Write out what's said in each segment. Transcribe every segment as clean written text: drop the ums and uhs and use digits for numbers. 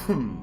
Down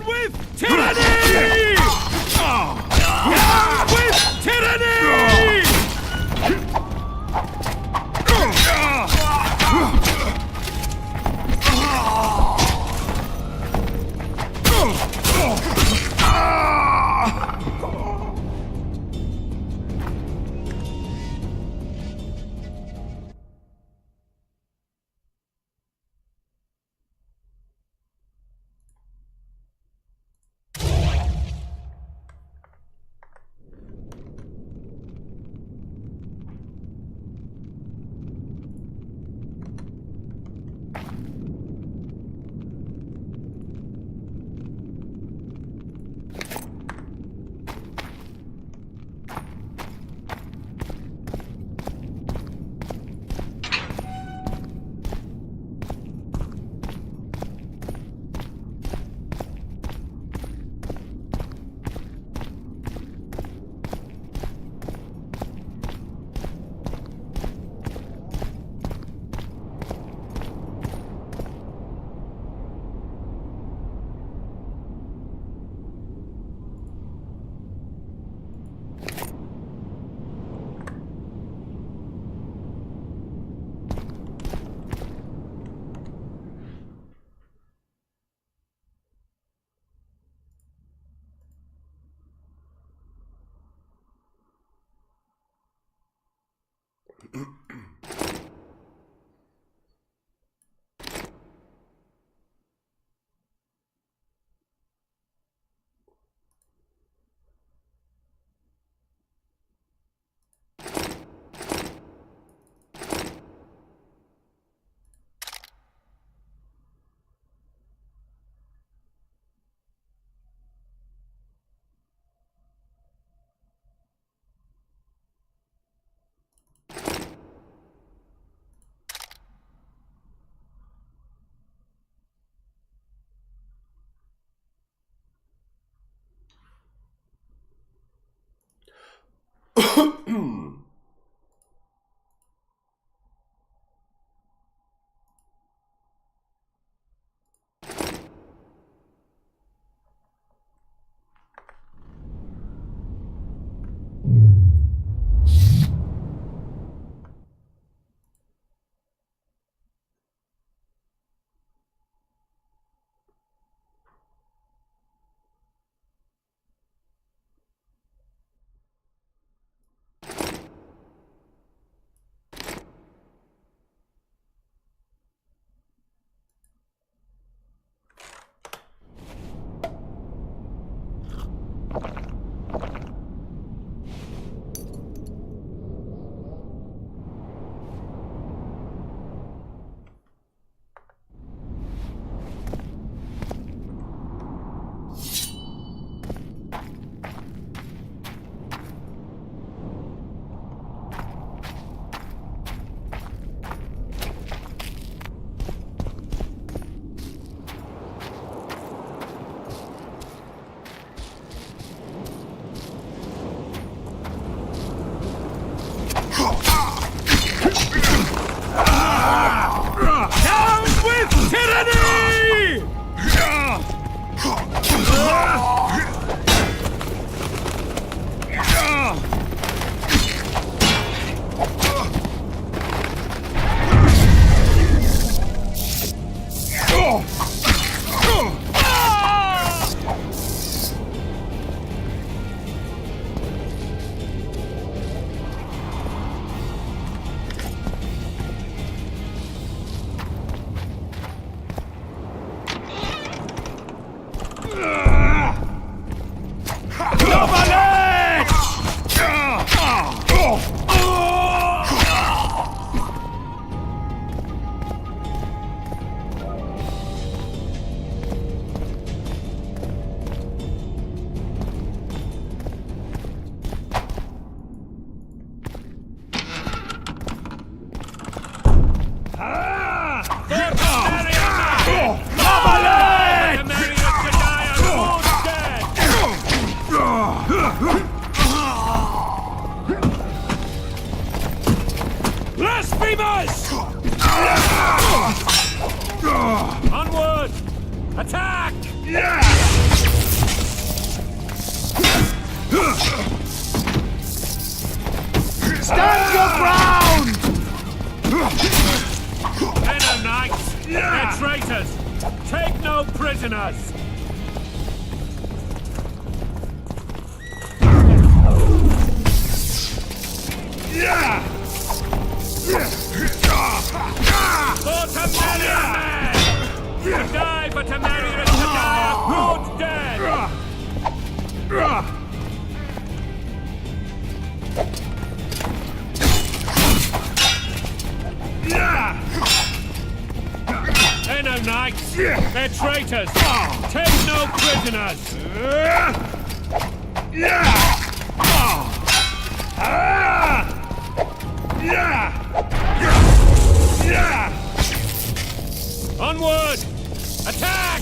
with tyranny! Down with tyranny! no prisoners! For Temeria, man! Die for Temeria and to die a good death! They're no knights! They're traitors! Take no prisoners! Onward! Attack!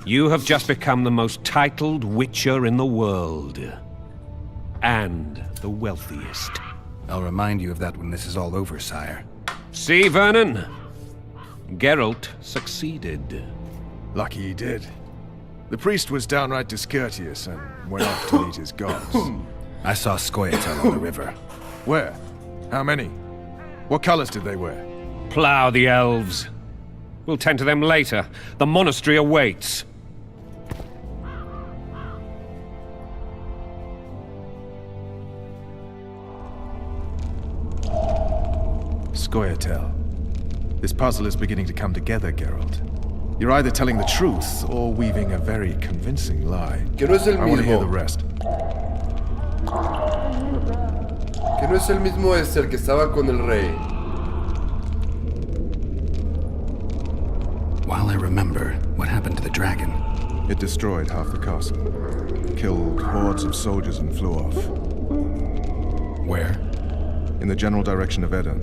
You have just become the most titled witcher in the world. And the wealthiest. I'll remind you of that when this is all over, sire. See, Vernon? Geralt succeeded. Lucky he did. The priest was downright discourteous and went off to meet his gods. I saw Scoia'tael on the river. Where? How many? What colors did they wear? Plough the elves. We'll tend to them later. The monastery awaits. Scoia'tael. This puzzle is beginning to come together, Geralt. You're either telling the truth or weaving a very convincing lie. Que no es el I want to hear the mismo. rest. Que no es el mismo es el que estaba con el rey. While I remember, what happened to the dragon? It destroyed half the castle. Killed hordes of soldiers and flew off. Where? In the general direction of Edda.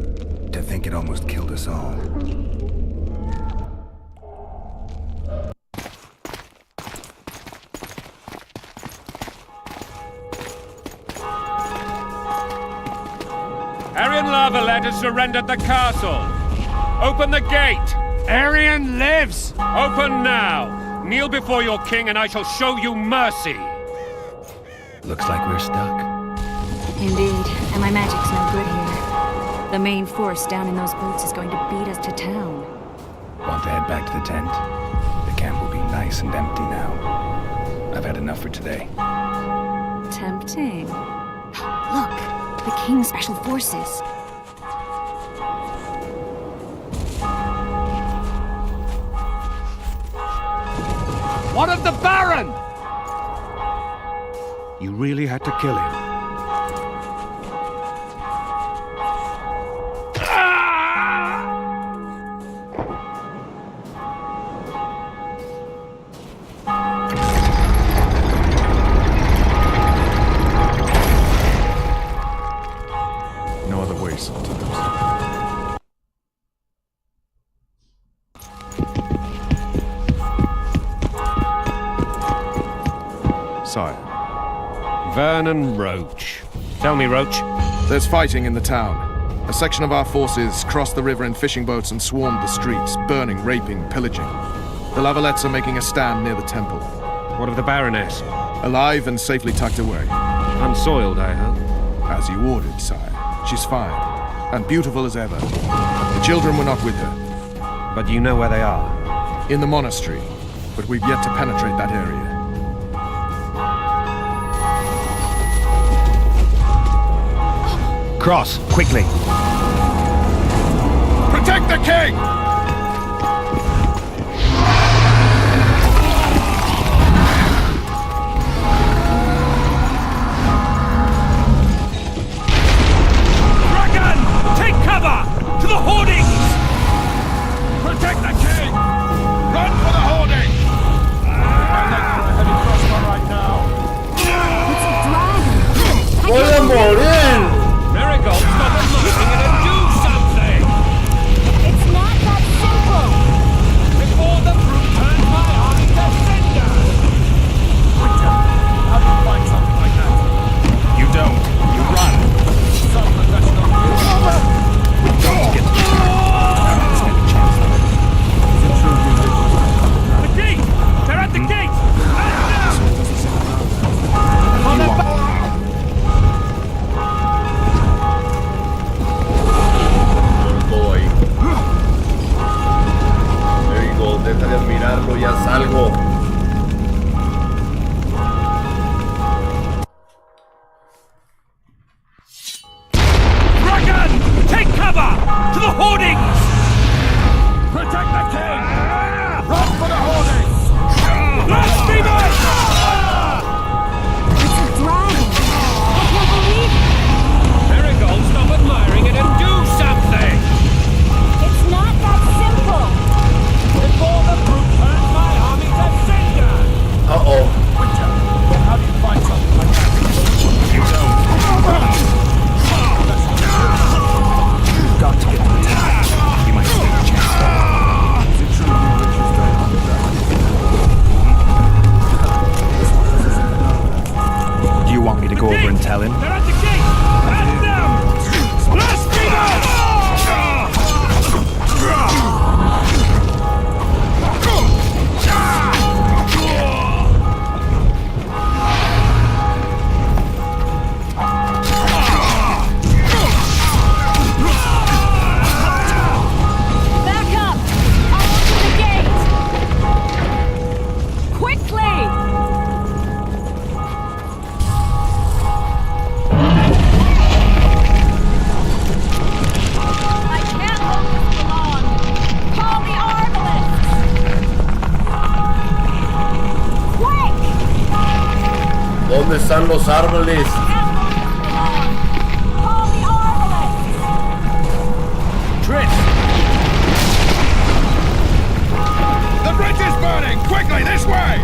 To think it almost killed us all. Aryan Lavalet has surrendered the castle. Open the gate. Arian lives! Open now. Kneel before your king and I shall show you mercy. Looks like we're stuck. Indeed, and my magic's no good here. The main force down in those boats is going to beat us to town. Want to head back to the tent? The camp will be nice and empty now. I've had enough for today. Tempting. Look, the King's Special Forces. What of the Baron? You really had to kill him. No other way sometimes. Sire. Vernon Roach. Tell me, Roach. There's fighting in the town. A section of our forces crossed the river in fishing boats and swarmed the streets, burning, raping, pillaging. The Lavalettes are making a stand near the temple. What of the Baroness? Alive and safely tucked away. Unsoiled, I hope. As you ordered, sire. She's fine, and beautiful as ever. The children were not with her. But you know where they are? In the monastery, but we've yet to penetrate that area. Cross, quickly! Protect the king! Dragon! Take cover! To the hoardings! Protect the king! Run for the hoarding! ¡Voy a morir! Marigold, stop admiring it and do something! It's not that simple! Before the brute turns my army to cinder! How do you find something like that? You don't. You run. Some professional We don't get to stand a chance, though. The gate! They're at the gate! Boy. Marigold, deja de admirarlo y haz algo. Dragon! Take cover! To the hoardings! Protect the king! Run for the hoardings! Blasphemers! It's a dragon! I can't believe it! Marigold, stop admiring it and do something! It's not that simple! Before the brute turns my army to cinder! Uh-oh. How do you find something like that? You don't. You've got to get to the town. You might stand a chance, though. Is it true you Richard's died on the ground? Do you want me to go over and tell him? They're at the gate! At them! Blasphemers! Back up! I'll open the gate! Quickly! I can't hold this for long! Call the arbalists! Quick! ¿Dónde están los árboles? Can't hold this for long! Call the arbalists! Trish! The bridge is burning! Quickly, this way!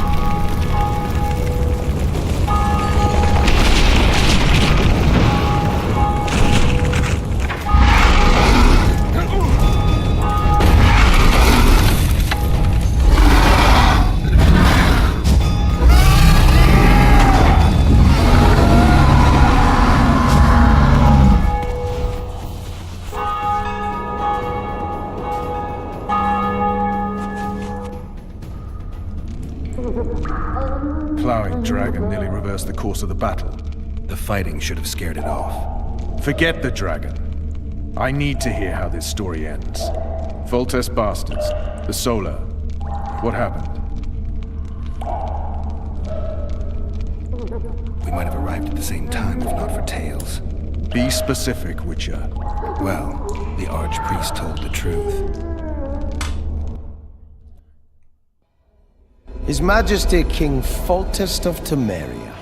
Plowing dragon nearly reversed the course of the battle. The fighting should have scared it off. Forget the dragon. I need to hear how this story ends. Foltest bastards. The Solar. What happened? We might have arrived at the same time if not for tales. Be specific, Witcher. Well, the Archpriest told the truth. His Majesty King Foltest of Temeria.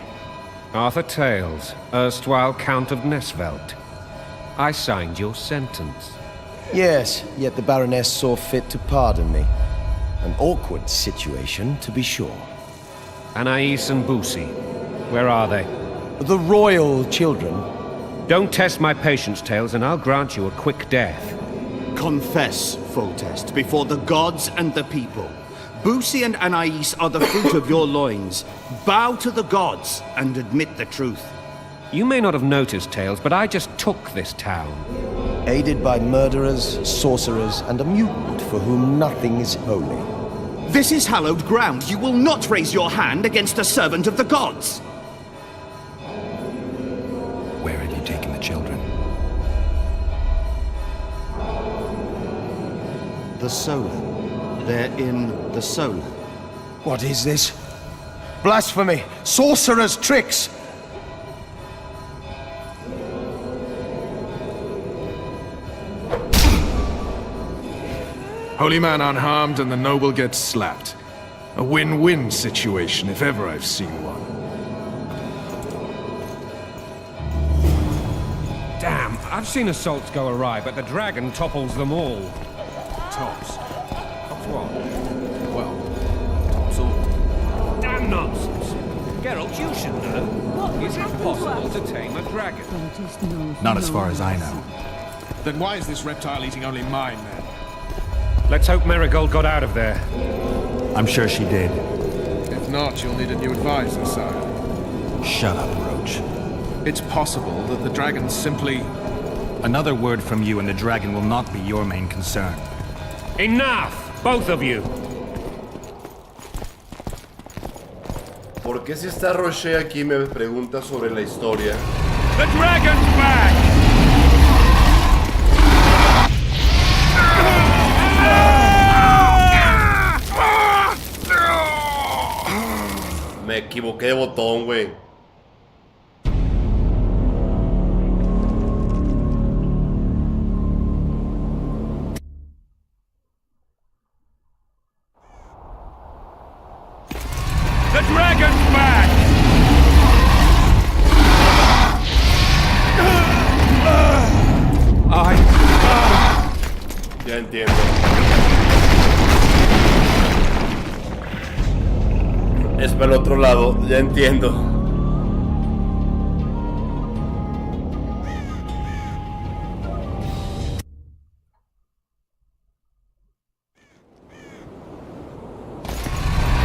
Arthur Tales, erstwhile Count of Nesvelt. I signed your sentence. Yes, yet the Baroness saw fit to pardon me. An awkward situation, to be sure. Anais and Boussy, where are they? The royal children. Don't test my patience, Tales, and I'll grant you a quick death. Confess, Foltest, before the gods and the people. Boussy and Anais are the fruit of your loins. Bow to the gods and admit the truth. You may not have noticed, Tales, but I just took this town. aided by murderers, sorcerers, and a mutant for whom nothing is holy. This is hallowed ground. You will not raise your hand against a servant of the gods. Where have you taken the children? The Solar. They're in the Solar. What is this? Blasphemy! Sorcerer's tricks! Holy man unharmed and the noble gets slapped. A win-win situation, if ever I've seen one. Damn, I've seen assaults go awry, but the dragon topples them all. Tops. Tops what? Well, tops all. Damn nonsense! Geralt, you should know. Is it possible to tame a dragon? Not as far as I know. Then why is this reptile eating only mine, then? Let's hope Marigold got out of there. I'm sure she did. If not, you'll need a new advisor, sire. Shut up, Roach. It's possible that the dragon simply... Another word from you and the dragon will not be your main concern. Enough! Both of you! ¿Por qué si está Roche aquí me pregunta sobre la historia? The dragon's back! Me equivoqué de botón, güey. The dragon's back! Ya entiendo. Es para el otro lado, ya entiendo.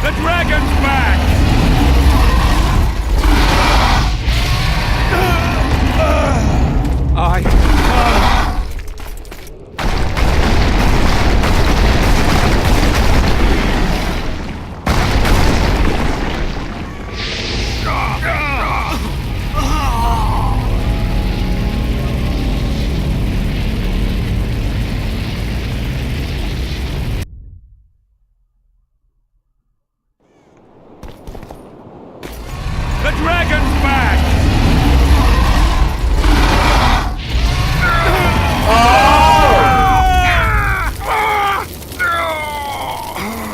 The dragon's back! The dragon's back!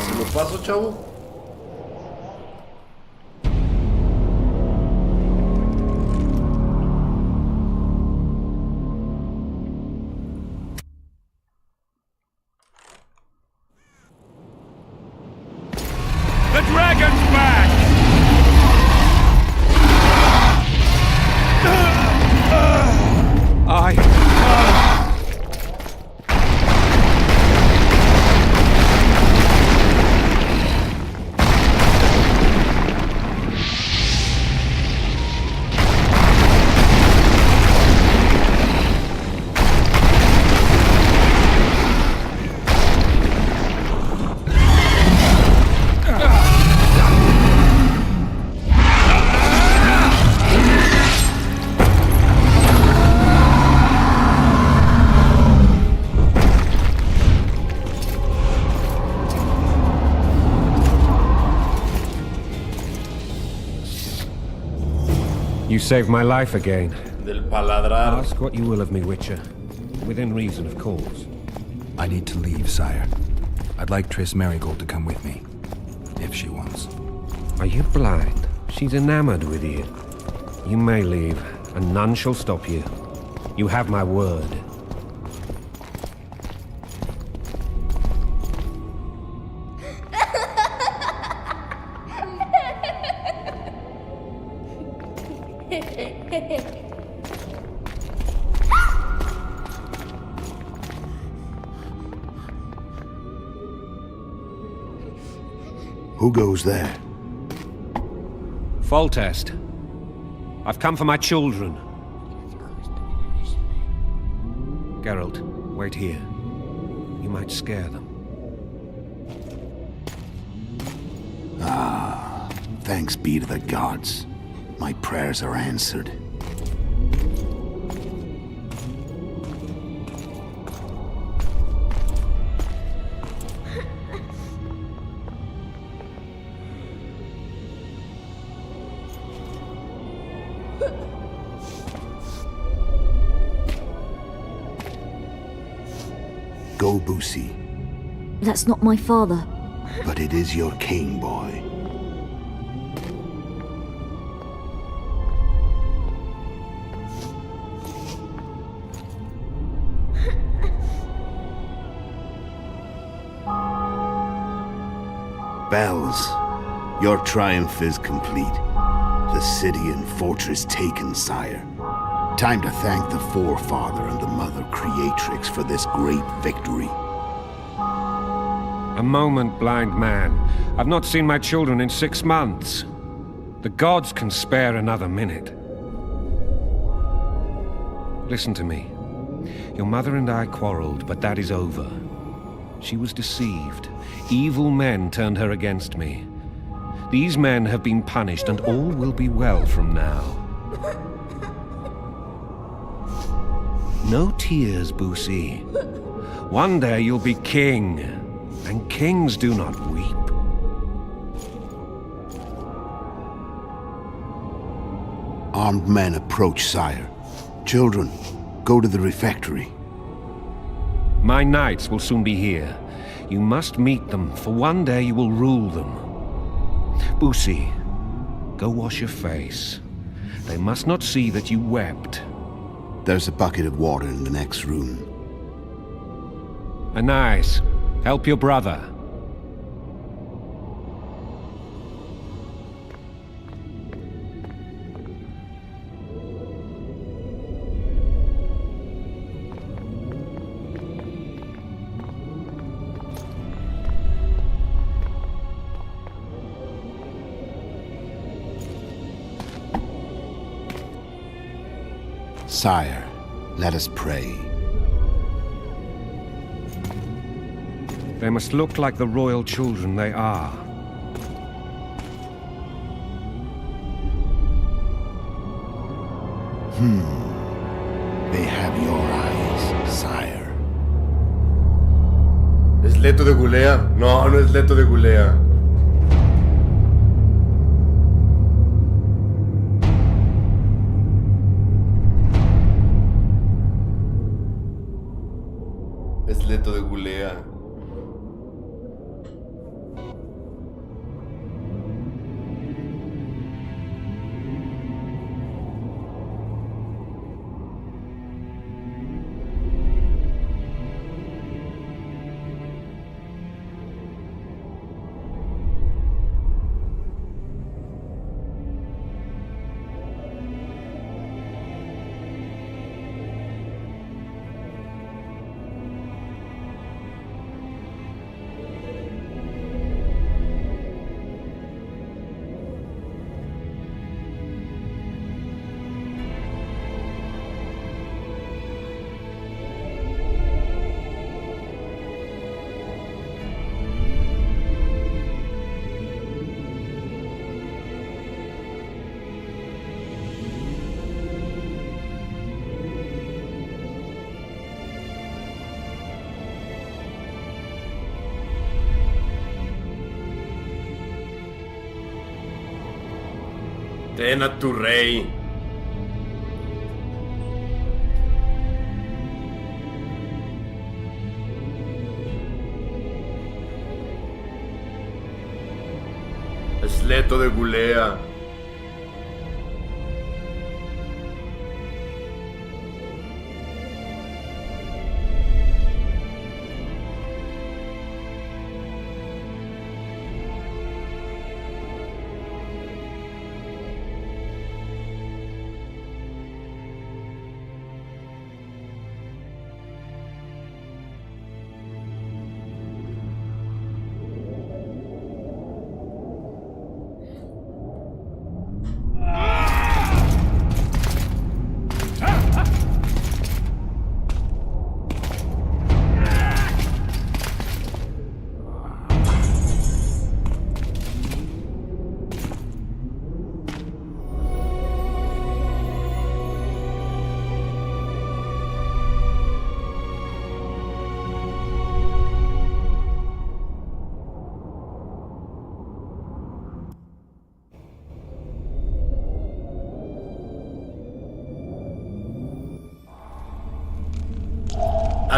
¿Se lo paso, chavo? The dragon's back! You saved my life again. Del paladrar. Ask what you will of me, Witcher. Within reason, of course. I need to leave, sire. I'd like Triss Marigold to come with me, if she wants. Are you blind? She's enamored with you. You may leave, and none shall stop you. You have my word. Who goes there? Foltest. I've come for my children. Geralt, wait here. You might scare them. Thanks be to the gods. My prayers are answered. Go, Boosie. That's not my father. But it is your king, boy. Bells, your triumph is complete. The city and fortress taken, sire. Time to thank the Forefather and the Mother Creatrix for this great victory. A moment, blind man. I've not seen my children in 6 months. The gods can spare another minute. Listen to me. Your mother and I quarreled, but that is over. She was deceived. Evil men turned her against me. These men have been punished, and all will be well from now. No tears, Boosie. One day you'll be king, and kings do not weep. Armed men approach, sire. Children, go to the refectory. My knights will soon be here. You must meet them, for one day you will rule them. Boosie, go wash your face. They must not see that you wept. There's a bucket of water in the next room. Anais, help your brother. Sire, let us pray. They must look like the royal children they are. They have your eyes, sire. ¿Es Leto de Gulea? No, no es Leto de Gulea. Es Leto de Gulea. Ten a tu rey. Es Leto de Gulea.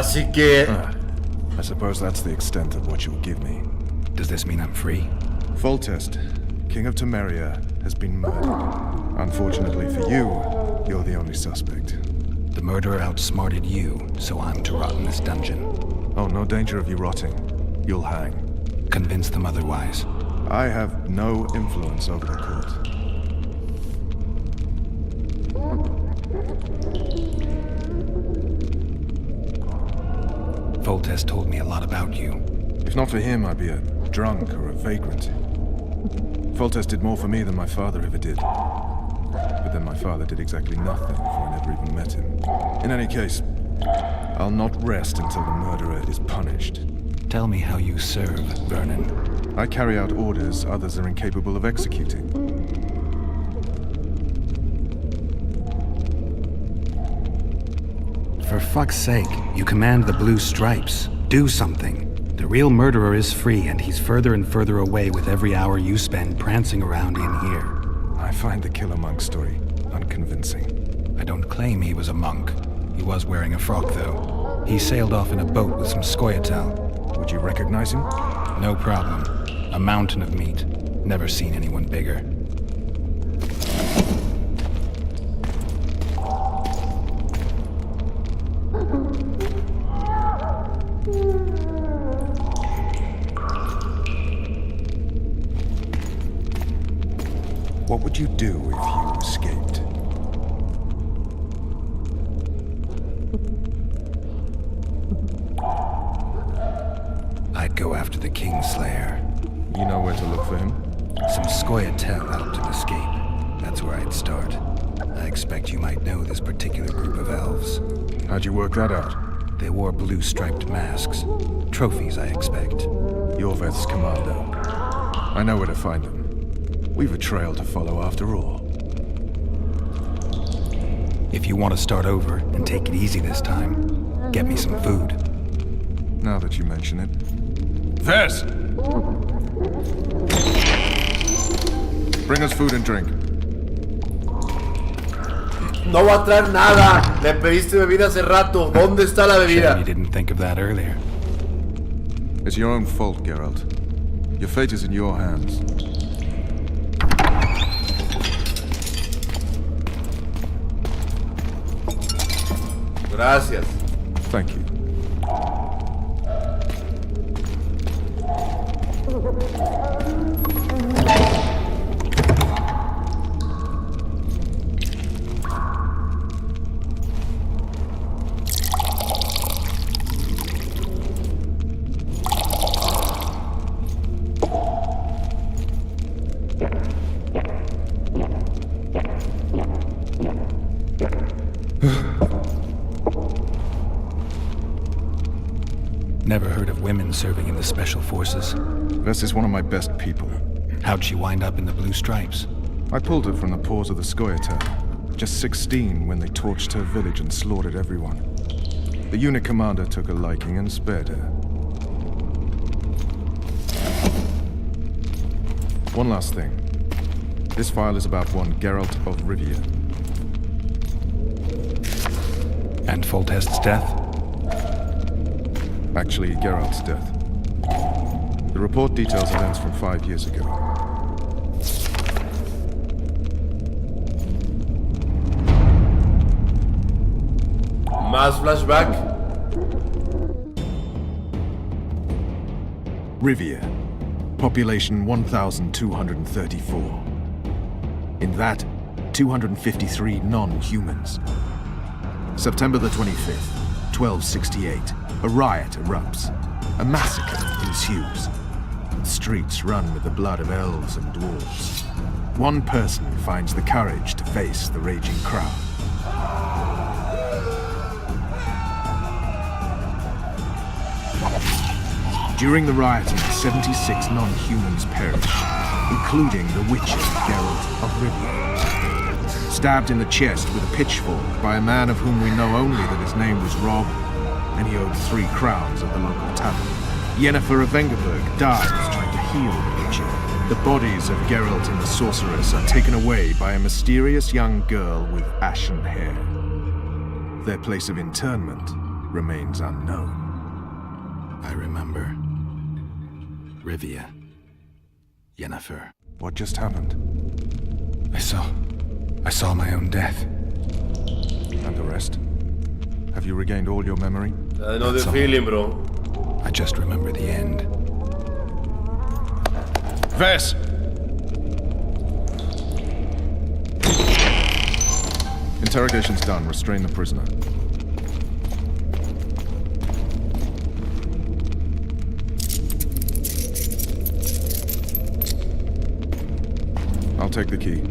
Así que... I suppose that's the extent of what you'll give me. Does this mean I'm free? Foltest, King of Temeria, has been murdered. Unfortunately for you, you're the only suspect. The murderer outsmarted you, so I'm to rot in this dungeon. Oh, no danger of you rotting. You'll hang. Convince them otherwise. I have no influence over the court. Foltest told me a lot about you. If not for him, I'd be a drunk or a vagrant. Foltest did more for me than my father ever did. But then my father did exactly nothing, for I never even met him. In any case, I'll not rest until the murderer is punished. Tell me how you serve, Vernon. I carry out orders others are incapable of executing. For fuck's sake, you command the Blue Stripes. Do something. The real murderer is free, and he's further and further away with every hour you spend prancing around in here. I find the Killer Monk story unconvincing. I don't claim he was a monk. He was wearing a frock, though. He sailed off in a boat with some Scoia'tael. Would you recognize him? No problem. A mountain of meat. Never seen anyone bigger. What would you do if you escaped? I'd go after the Kingslayer. You know where to look for him? Some Scoia'tael helped him escape. That's where I'd start. I expect you might know this particular group of elves. How'd you work that out? They wore blue-striped masks. Trophies, I expect. Yorveth's commando. I know where to find them. We've a trail to follow after all. If you want to start over and take it easy this time, get me some food. Now that you mention it. Vez! Bring us food and drink. No va a traer nada. Le pediste bebida hace rato. ¿Dónde está la Shame bebida? you didn't think of that earlier. It's your own fault, Geralt. Your fate is in your hands. Gracias. Thank you. Never heard of women serving in the Special Forces. Vess is one of my best people. How'd she wind up in the Blue Stripes? I pulled her from the paws of the Scoia'tael. Just 16 when they torched her village and slaughtered everyone. The unit commander took a liking and spared her. One last thing. This file is about one Geralt of Rivia. And Foltest's death? Actually, Geralt's death. The report details events from 5 years ago. Más flashback. Rivia. Population 1,234. In that, 253 non-humans. September the 25th, 1268. A riot erupts. A massacre ensues. The streets run with the blood of elves and dwarves. One person finds the courage to face the raging crowd. During the rioting, 76 non-humans perish, including the witcher Geralt of Rivia. Stabbed in the chest with a pitchfork by a man of whom we know only that his name was Rob, and he owed 3 crowns at the local tavern. Yennefer of Vengerberg dies trying to heal the witcher. The bodies of Geralt and the sorceress are taken away by a mysterious young girl with ashen hair. Their place of internment remains unknown. I remember. Rivia. Yennefer. What just happened? I saw my own death. And the rest? Have you regained all your memory? I know the That's all. feeling, bro. I just remember the end. Ves! Interrogation's done. Restrain the prisoner. I'll take the key.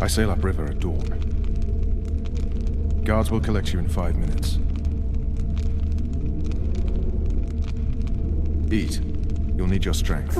I sail upriver at dawn. Guards will collect you in 5 minutes. Eat. You'll need your strength.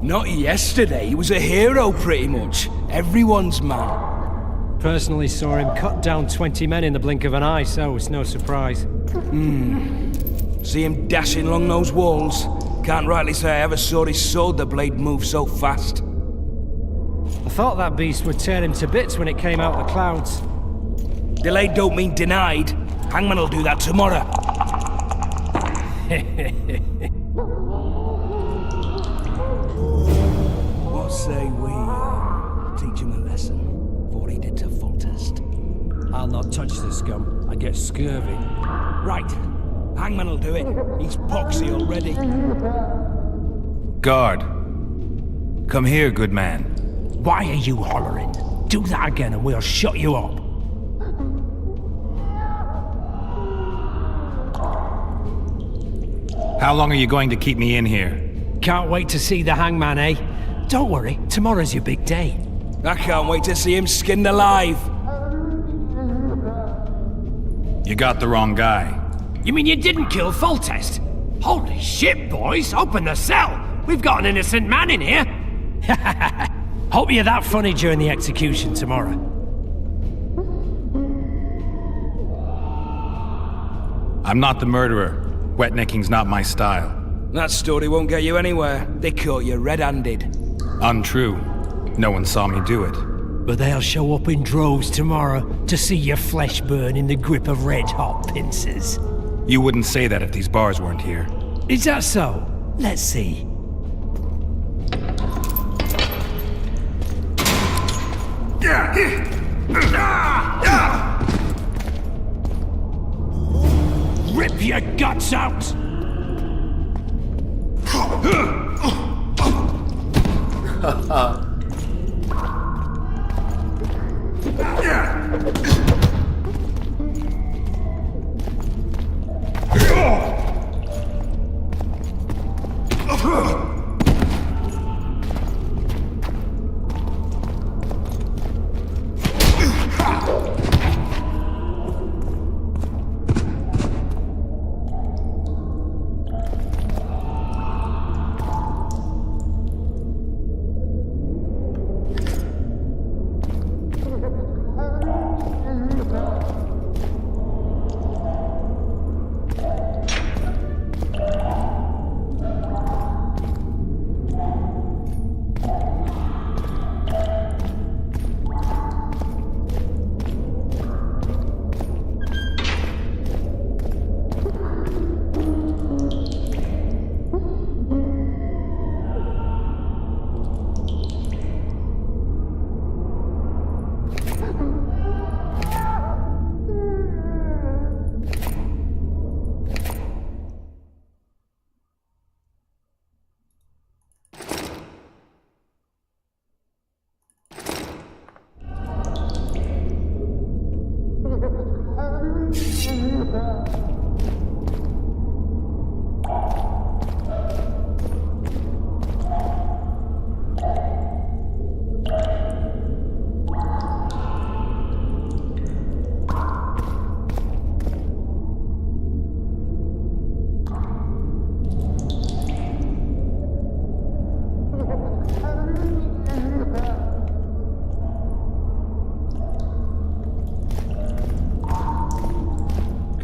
Not yesterday, he was a hero pretty much. Everyone's man. Personally saw him cut down 20 men in the blink of an eye, so it's no surprise. See him dashing along those walls? Can't rightly say I ever saw his sword the blade move so fast. I thought that beast would tear him to bits when it came out of the clouds. Delayed don't mean denied. Hangman will do that tomorrow. What say we teach him a lesson for what he did to Foltest? I'll not touch the scum. I get scurvy. Right. Hangman will do it. He's poxy already. Guard. Come here, good man. Why are you hollering? Do that again and we'll shut you up. How long are you going to keep me in here? Can't wait to see the hangman, eh? Don't worry, tomorrow's your big day. I can't wait to see him skinned alive. You got the wrong guy. You mean you didn't kill Foltest? Holy shit, boys! Open the cell! We've got an innocent man in here! Hope you're that funny during the execution tomorrow. I'm not the murderer. Wetnecking's not my style. That story won't get you anywhere. They caught you red-handed. Untrue. No one saw me do it. But they'll show up in droves tomorrow to see your flesh burn in the grip of red-hot pincers. You wouldn't say that if these bars weren't here. Is that so? Let's see. Rip your guts out!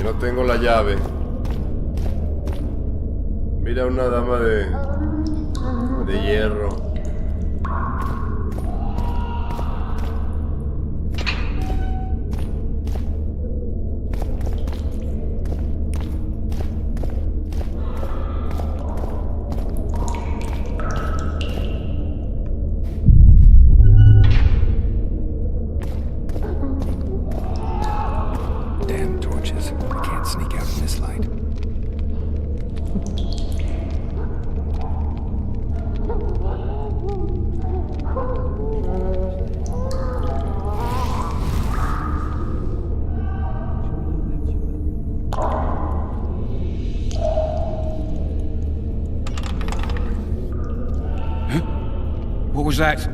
no tengo la llave. Mira, una dama de hierro. Damn torches. I can't sneak out in this light. What was that?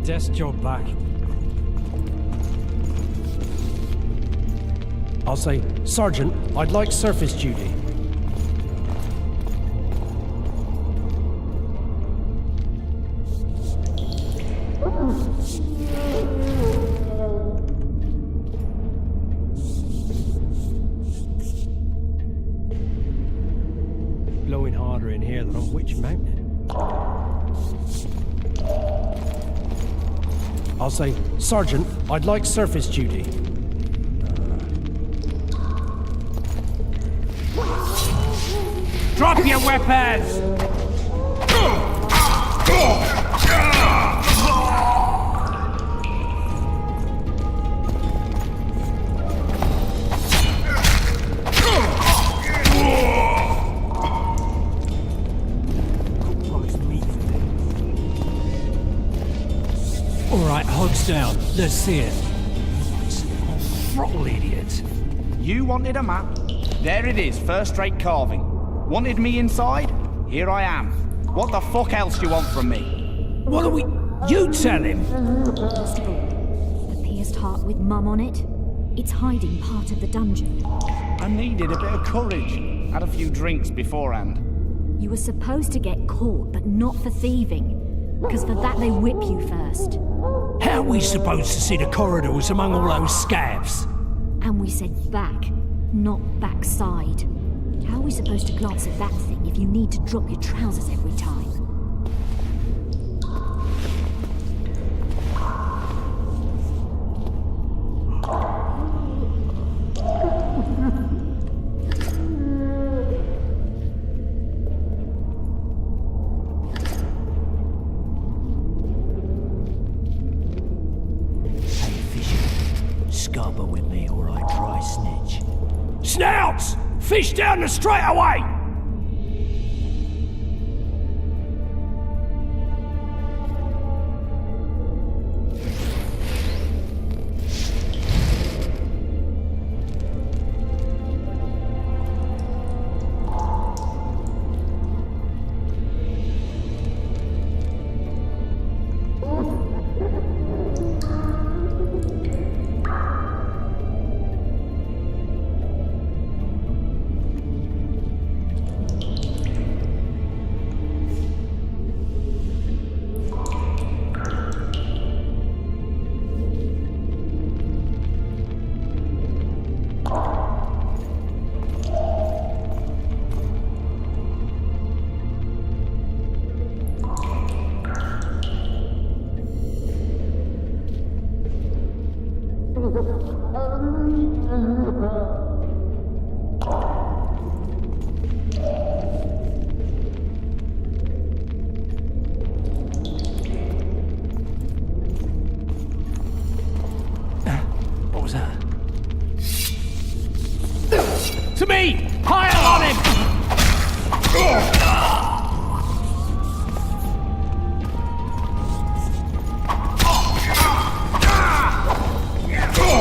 Desk job back. I'll say, Sergeant, I'd like surface duty. Blowing harder in here than on Witch Mountain. I'll say, Sergeant, I'd like surface duty. Drop your weapons! Hogs down. Let's see it. Oh, throttle idiot. You wanted a map? There it is, first-rate carving. Wanted me inside? Here I am. What the fuck else do you want from me? What are we... You tell him! Constable, the pierced heart with Mum on it? It's hiding part of the dungeon. I needed a bit of courage. Had a few drinks beforehand. You were supposed to get caught, but not for thieving. Because for that they whip you first. How are we supposed to see the corridors among all those scabs? And we said back, not backside. How are we supposed to glance at that thing if you need to drop your trousers every time? Snouts! Fish down the straightaway! What was that? To me! Pile on him!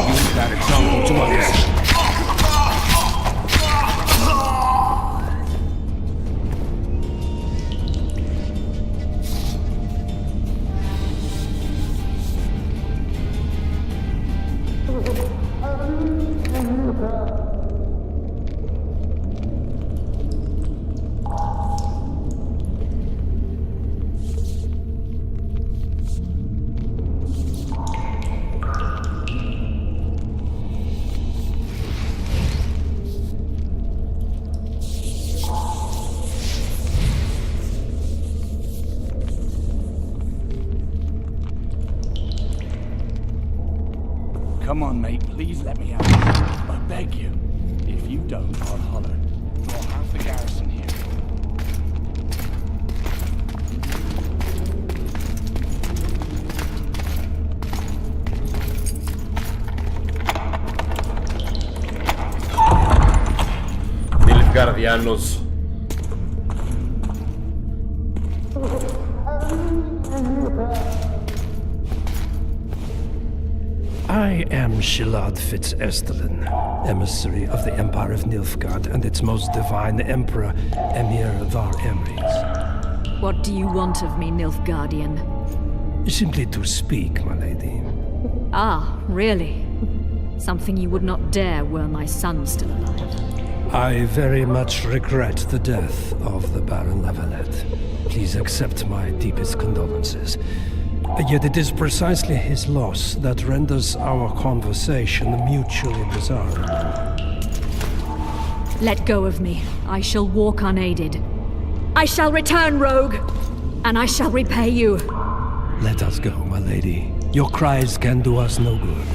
Use that example to others. Come on, mate, please let me out. I beg you. If you don't, I'll holler. We'll have the garrison here. Nilfgaardianos. I am Shilad Fitz-Estelin, emissary of the Empire of Nilfgaard and its most divine Emperor, Emir Var Emrys. What do you want of me, Nilfgaardian? Simply to speak, my lady. Ah, really? Something you would not dare were my son still alive. I very much regret the death of the Baron Lavalette. Please accept my deepest condolences. Yet it is precisely his loss that renders our conversation mutually desirable. Let go of me. I shall walk unaided. I shall return, rogue, and I shall repay you. Let us go, my lady. Your cries can do us no good.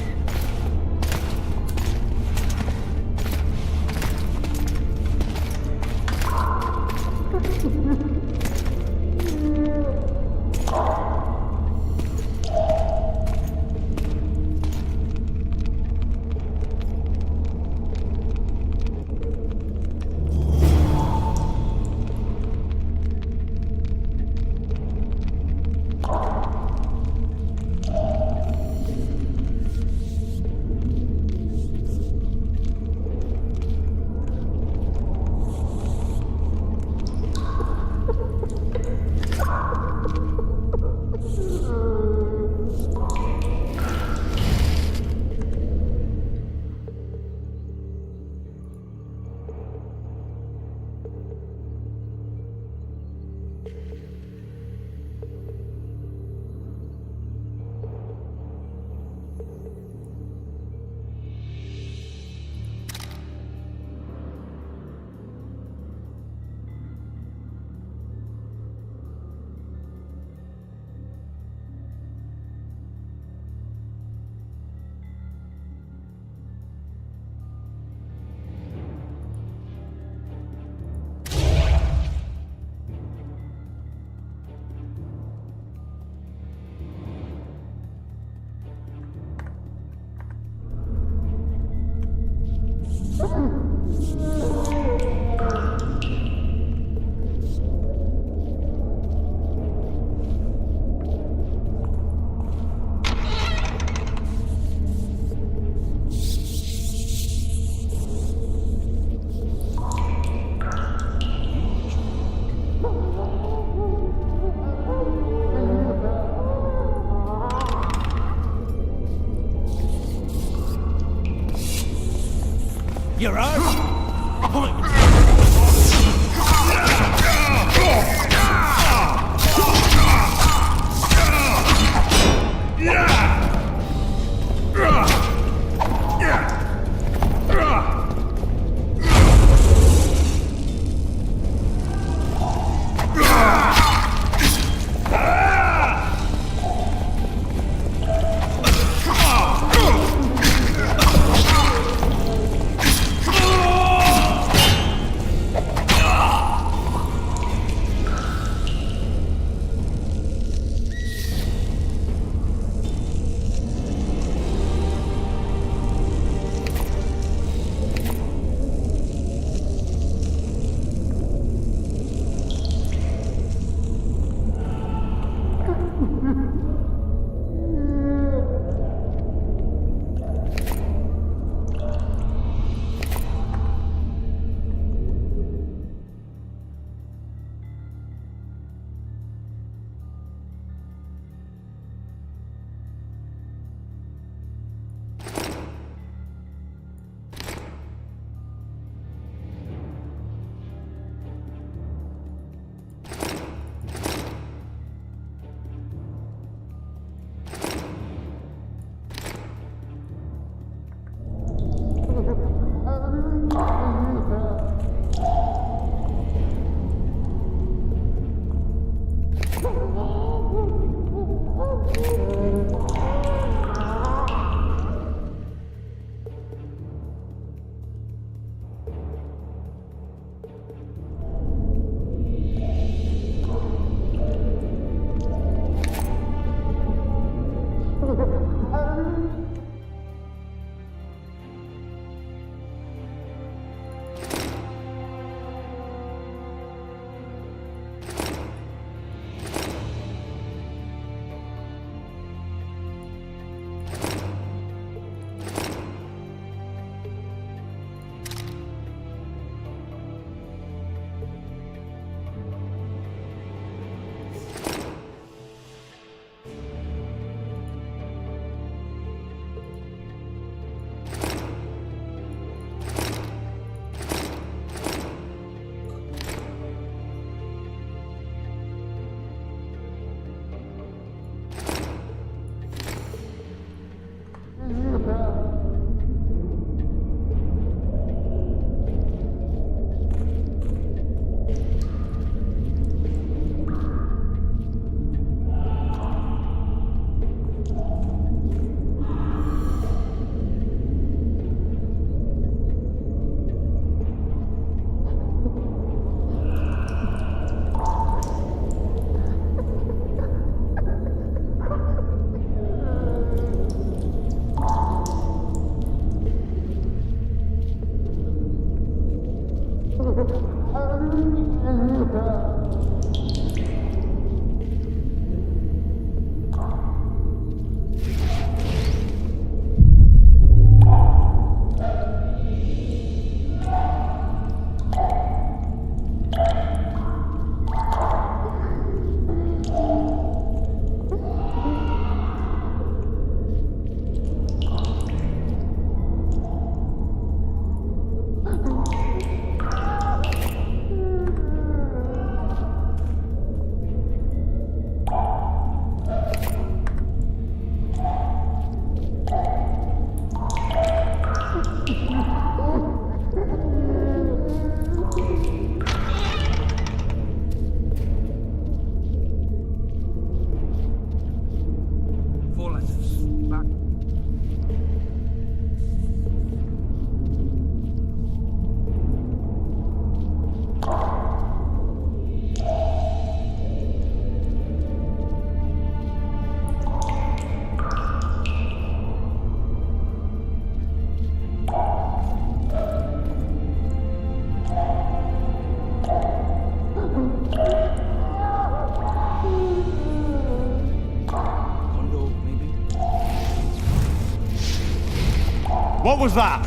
What was that?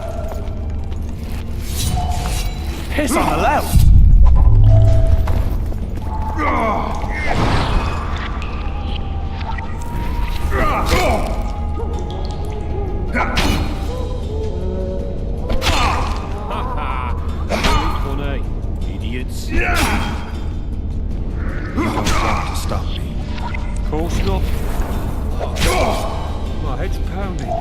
Piss on the left! Funny, idiots. You don't want to stop me. Of course not. My head's pounding.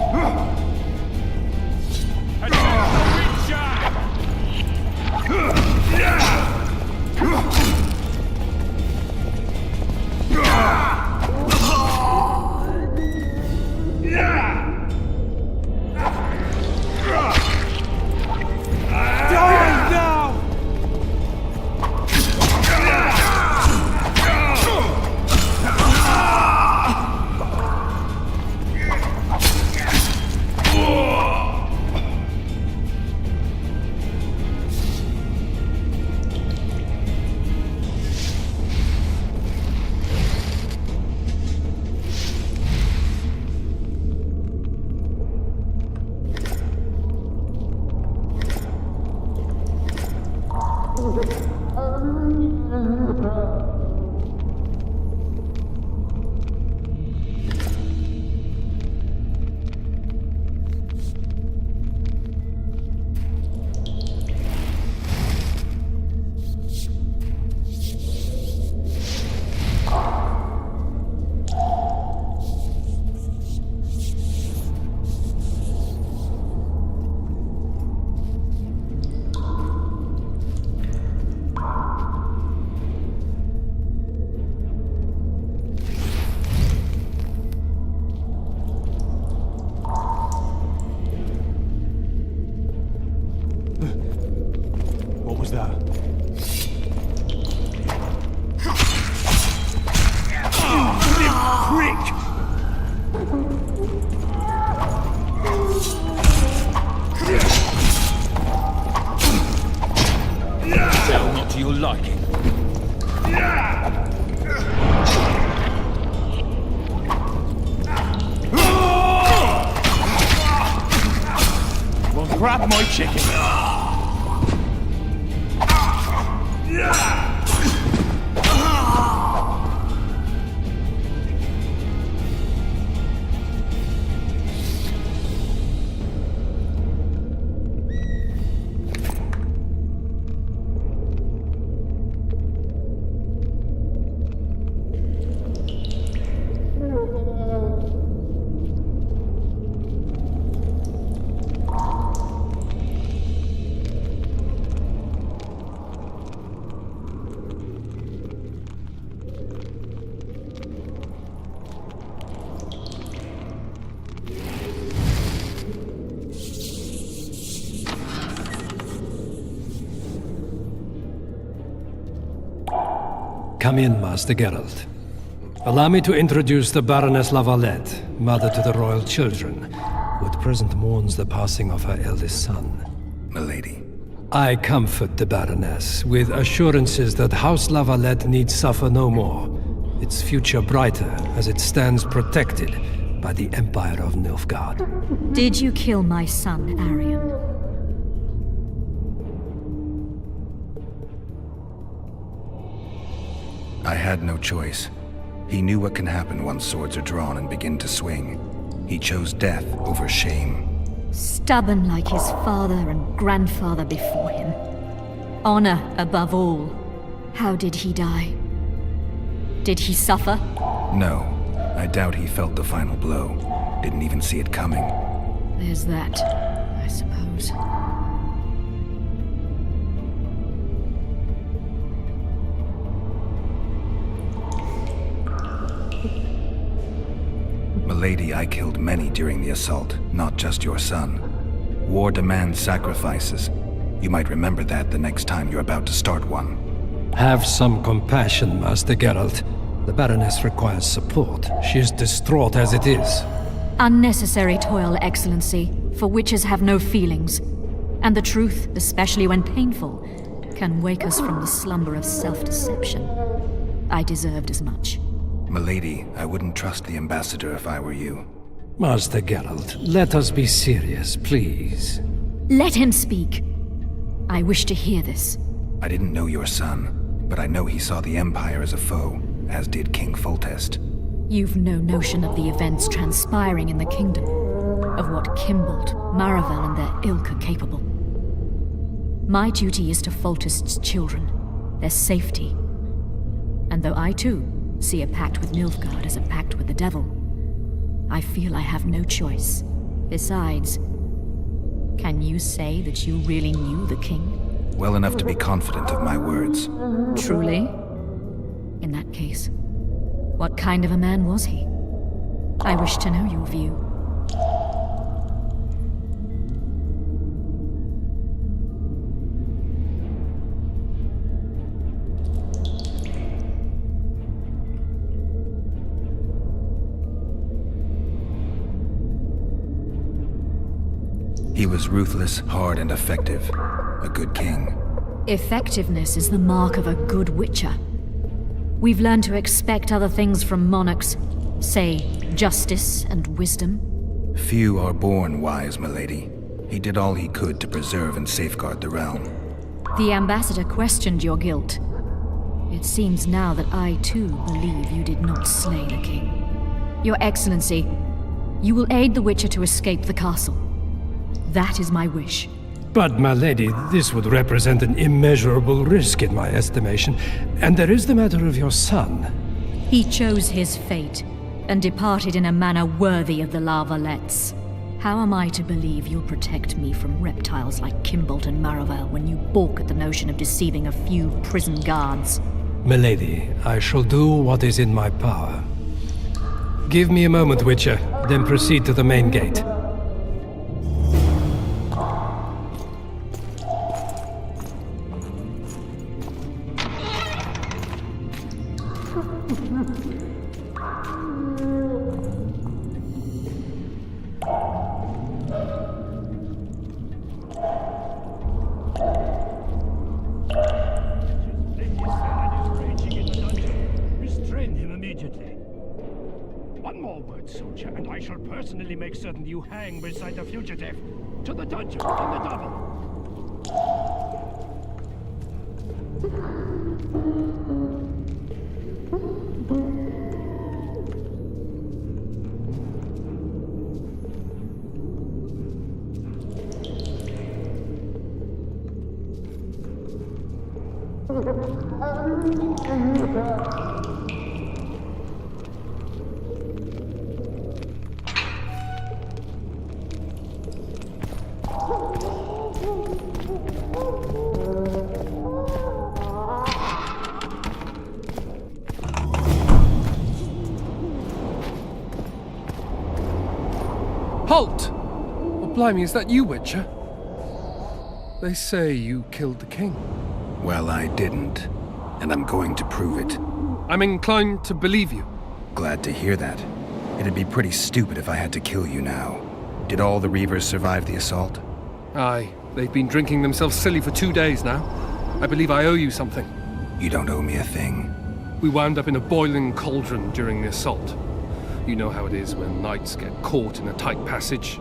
What was that? Prick! Well, not to your liking. Well, grab my chicken. Come in, Master Geralt. Allow me to introduce the Baroness Lavalette, mother to the royal children, who at present mourns the passing of her eldest son. Milady. I comfort the Baroness with assurances that House Lavalette need suffer no more, its future brighter as it stands protected by the Empire of Nilfgaard. Did you kill my son, Arion? I had no choice. He knew what can happen once swords are drawn and begin to swing. He chose death over shame. Stubborn like his father and grandfather before him. Honor above all. How did he die? Did he suffer? No. I doubt he felt the final blow. Didn't even see it coming. There's that, I suppose. Milady, I killed many during the assault, not just your son. War demands sacrifices. You might remember that the next time you're about to start one. Have some compassion, Master Geralt. The Baroness requires support. She is distraught as it is. Unnecessary toil, Excellency, for witches have no feelings. And the truth, especially when painful, can wake us from the slumber of self-deception. I deserved as much. Milady, I wouldn't trust the ambassador if I were you. Master Geralt, let us be serious, please. Let him speak. I wish to hear this. I didn't know your son, but I know he saw the Empire as a foe, as did King Foltest. You've no notion of the events transpiring in the kingdom, of what Kimbolt, Maravel, and their ilk are capable. My duty is to Foltest's children, their safety. And though I too see a pact with Nilfgaard as a pact with the devil, I feel I have no choice. Besides, can you say that you really knew the king? Well enough to be confident of my words. Truly? In that case, what kind of a man was he? I wish to know your view. He was ruthless, hard, and effective. A good king. Effectiveness is the mark of a good witcher. We've learned to expect other things from monarchs, say, justice and wisdom. Few are born wise, milady. He did all he could to preserve and safeguard the realm. The ambassador questioned your guilt. It seems now that I too believe you did not slay the king. Your Excellency, you will aid the Witcher to escape the castle. That is my wish. But, my lady, this would represent an immeasurable risk in my estimation. And there is the matter of your son. He chose his fate, and departed in a manner worthy of the La Valettes. How am I to believe you'll protect me from reptiles like Kimbolt and Maravel when you balk at the notion of deceiving a few prison guards? Milady, I shall do what is in my power. Give me a moment, Witcher, then proceed to the main gate. Personally make certain you hang beside the fugitive. To the dungeon, on the double. Halt! Oh, blimey, is that you, Witcher? They say you killed the king. Well, I didn't. And I'm going to prove it. I'm inclined to believe you. Glad to hear that. It'd be pretty stupid if I had to kill you now. Did all the Reavers survive the assault? Aye. They've been drinking themselves silly for 2 days now. I believe I owe you something. You don't owe me a thing. We wound up in a boiling cauldron during the assault. You know how it is when knights get caught in a tight passage.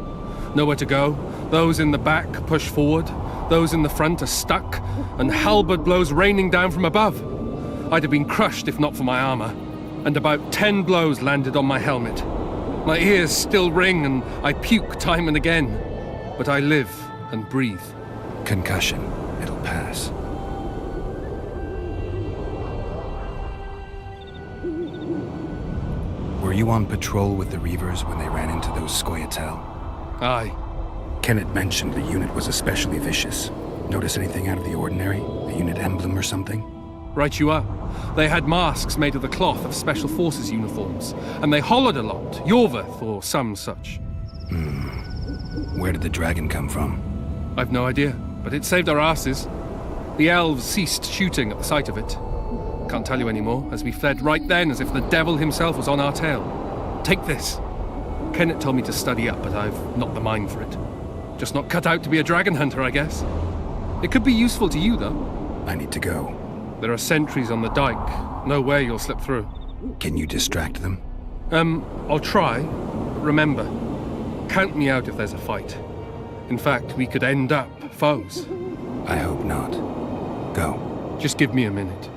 Nowhere to go. Those in the back push forward. Those in the front are stuck. And halberd blows raining down from above. I'd have been crushed if not for my armor. And about 10 blows landed on my helmet. My ears still ring and I puke time and again. But I live and breathe. Concussion. It'll pass. Were you on patrol with the Reavers when they ran into those Scoia'tael? Aye. Kenneth mentioned the unit was especially vicious. Notice anything out of the ordinary? A unit emblem or something? Right you are. They had masks made of the cloth of Special Forces uniforms, and they hollered a lot, Yorveth or some such. Where did the dragon come from? I've no idea, but it saved our asses. The elves ceased shooting at the sight of it. Can't tell you anymore, as we fled right then as if the devil himself was on our tail. Take this. Kenneth told me to study up, but I've not the mind for it. Just not cut out to be a dragon hunter, I guess. It could be useful to you, though. I need to go. There are sentries on the dike. No way you'll slip through. Can you distract them? I'll try. remember, count me out if there's a fight. In fact, we could end up foes. I hope not. Go. Just give me a minute.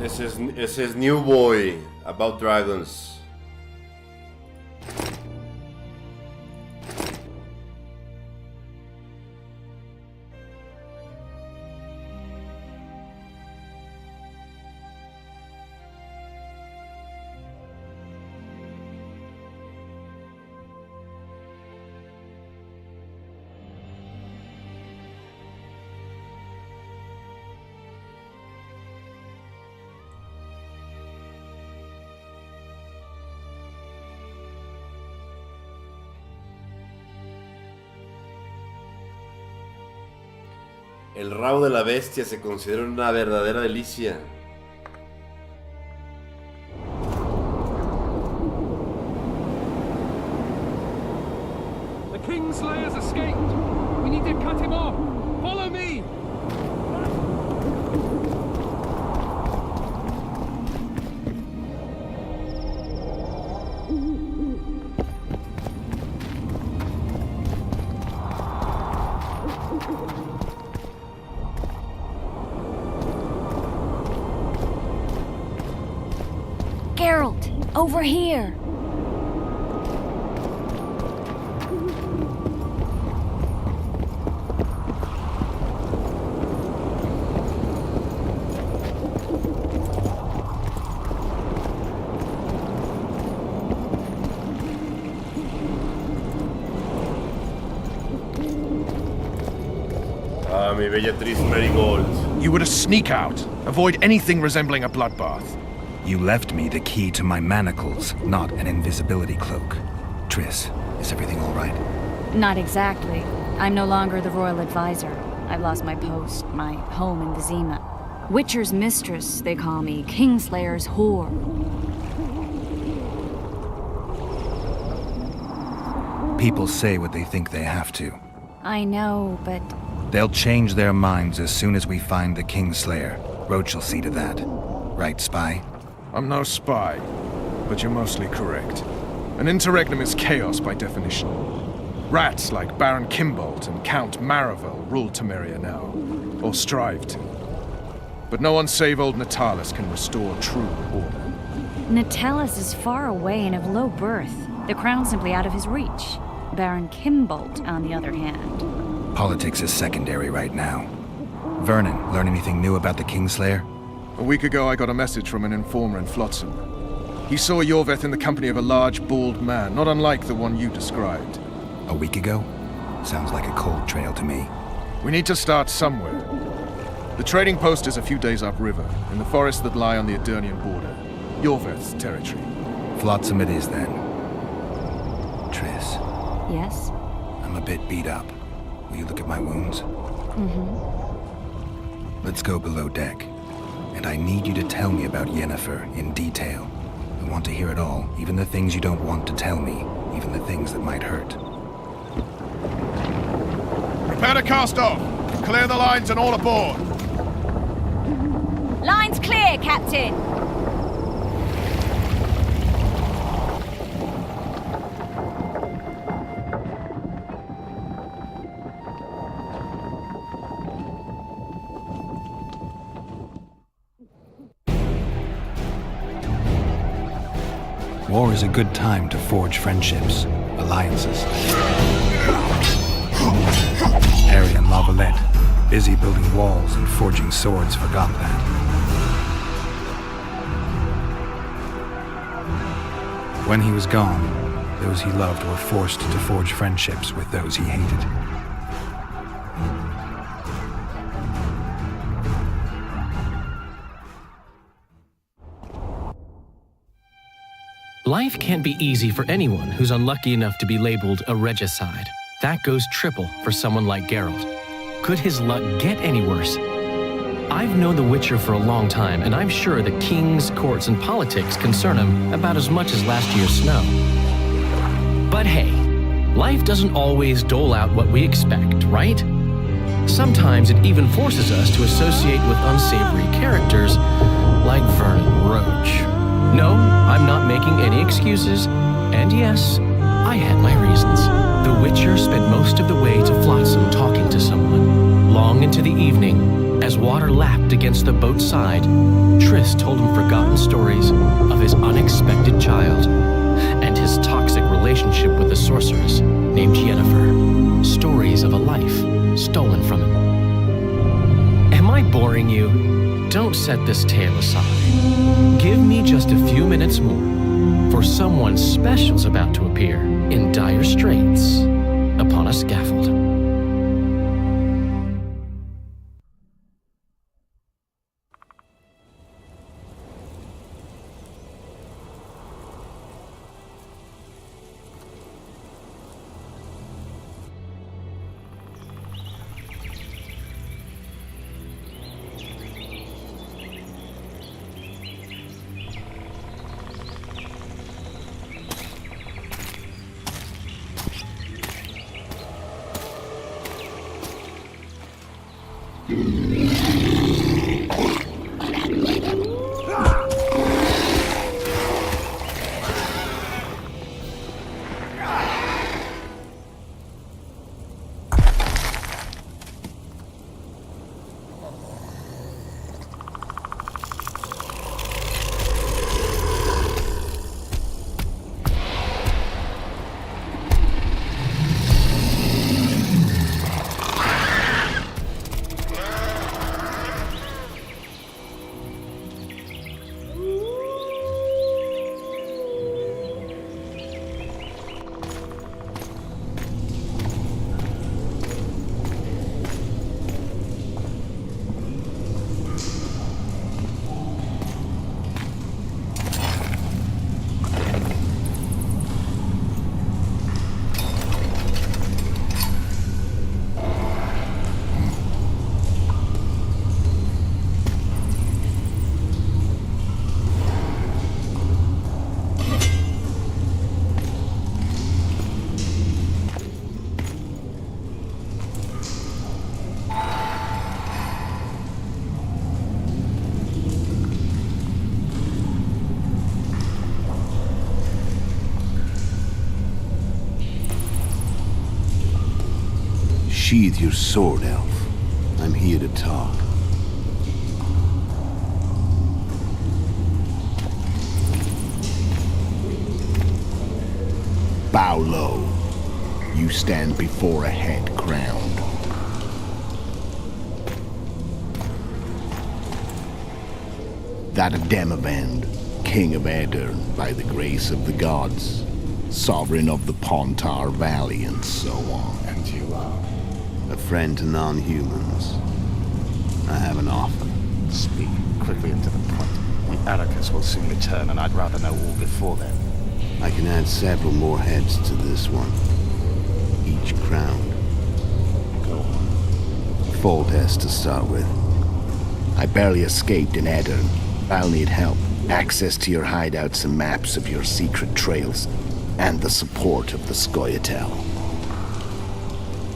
This is New Boy about dragons. El rabo de la bestia se considera una verdadera delicia. The Kingslayer's escaped. We need to cut him off. Follow me. Geralt, over here. Ah, mi bellatriz Marigold. You were to sneak out. Avoid anything resembling a bloodbath. You left me the key to my manacles, not an invisibility cloak. Triss, is everything all right? Not exactly. I'm no longer the royal advisor. I've lost my post, my home in Vizima. Witcher's mistress, they call me. Kingslayer's whore. People say what they think they have to. I know, but... They'll change their minds as soon as we find the Kingslayer. Roach will see to that. Right, spy? I'm no spy, but you're mostly correct. An interregnum is chaos by definition. Rats like Baron Kimbolt and Count Maravel rule Temeria now, or strive to. But no one save old Natalis can restore true order. Natalis is far away and of low birth. The crown's simply out of his reach. Baron Kimbolt, on the other hand. Politics is secondary right now. Vernon, learn anything new about the Kingslayer? A week ago, I got a message from an informer in Flotsam. He saw Yorveth in the company of a large, bald man, not unlike the one you described. A week ago? Sounds like a cold trail to me. We need to start somewhere. The trading post is a few days upriver, in the forests that lie on the Edirnian border. Yorveth's territory. Flotsam it is, then. Triss. Yes? I'm a bit beat up. Will you look at my wounds? Mm-hmm. Let's go below deck. And I need you to tell me about Yennefer in detail. I want to hear it all, even the things you don't want to tell me, even the things that might hurt. Prepare to cast off! Clear the lines and all aboard! Lines clear, Captain! War is a good time to forge friendships, alliances. Harry and Lavalette, busy building walls and forging swords, forgot that. When he was gone, those he loved were forced to forge friendships with those he hated. Life can't be easy for anyone who's unlucky enough to be labeled a regicide. That goes triple for someone like Geralt. Could his luck get any worse? I've known the Witcher for a long time, and I'm sure that kings, courts, and politics concern him about as much as last year's snow. But hey, life doesn't always dole out what we expect, right? Sometimes it even forces us to associate with unsavory characters, like Vernon Roach. No, I'm not making any excuses. And yes, I had my reasons. The Witcher spent most of the way to Flotsam talking to someone. Long into the evening, as water lapped against the boat's side, Triss told him forgotten stories of his unexpected child and his toxic relationship with a sorceress named Yennefer. Stories of a life stolen from him. Am I boring you? Don't set this tale aside. Give me just a few minutes more, for someone special's about to appear in dire straits upon a scaffold. Sheathe your sword, Elf. I'm here to talk. Bow low. You stand before a head crowned. That of Demavend, King of Aedirn, by the grace of the gods, sovereign of the Pontar Valley, and so on. And you are? A friend to non-humans. I have an offer. Speak quickly and to the point. The Arrakis will soon return, and I'd rather know all before then. I can add several more heads to this one. Each crowned. Go on. Foltest to start with. I barely escaped in Aedirn. I'll need help. Access to your hideouts and maps of your secret trails. And the support of the Scoia'tael.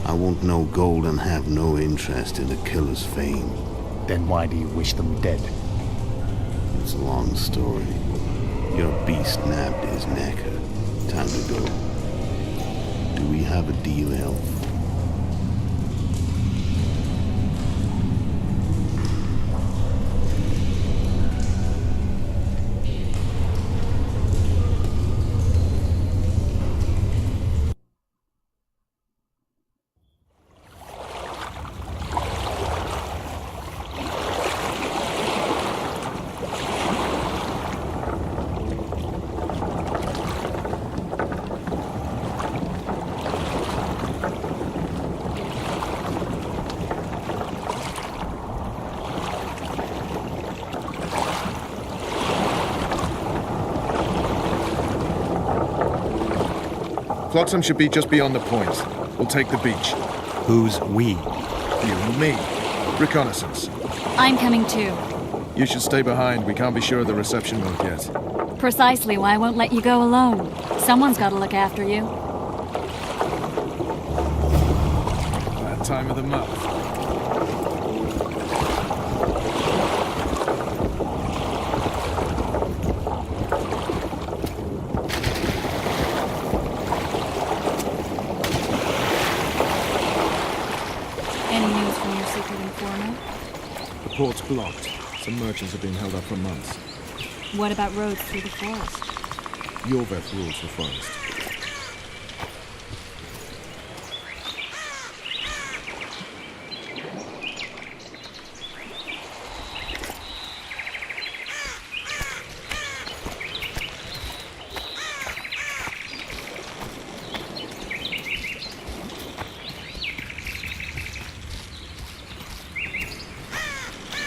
I want no gold and have no interest in a killer's fame. Then why do you wish them dead? It's a long story. Your beast nabbed his neck. Time to go. Do we have a deal, Elf? Flotsam should be just beyond the point. We'll take the beach. Who's we? You and me. Reconnaissance. I'm coming too. You should stay behind. We can't be sure of the reception won't get. Precisely why I won't let you go alone. Someone's got to look after you. That time of the month. port's blocked. Some merchants have been held up for months. What about roads through the forest? Yorveth rules the forest.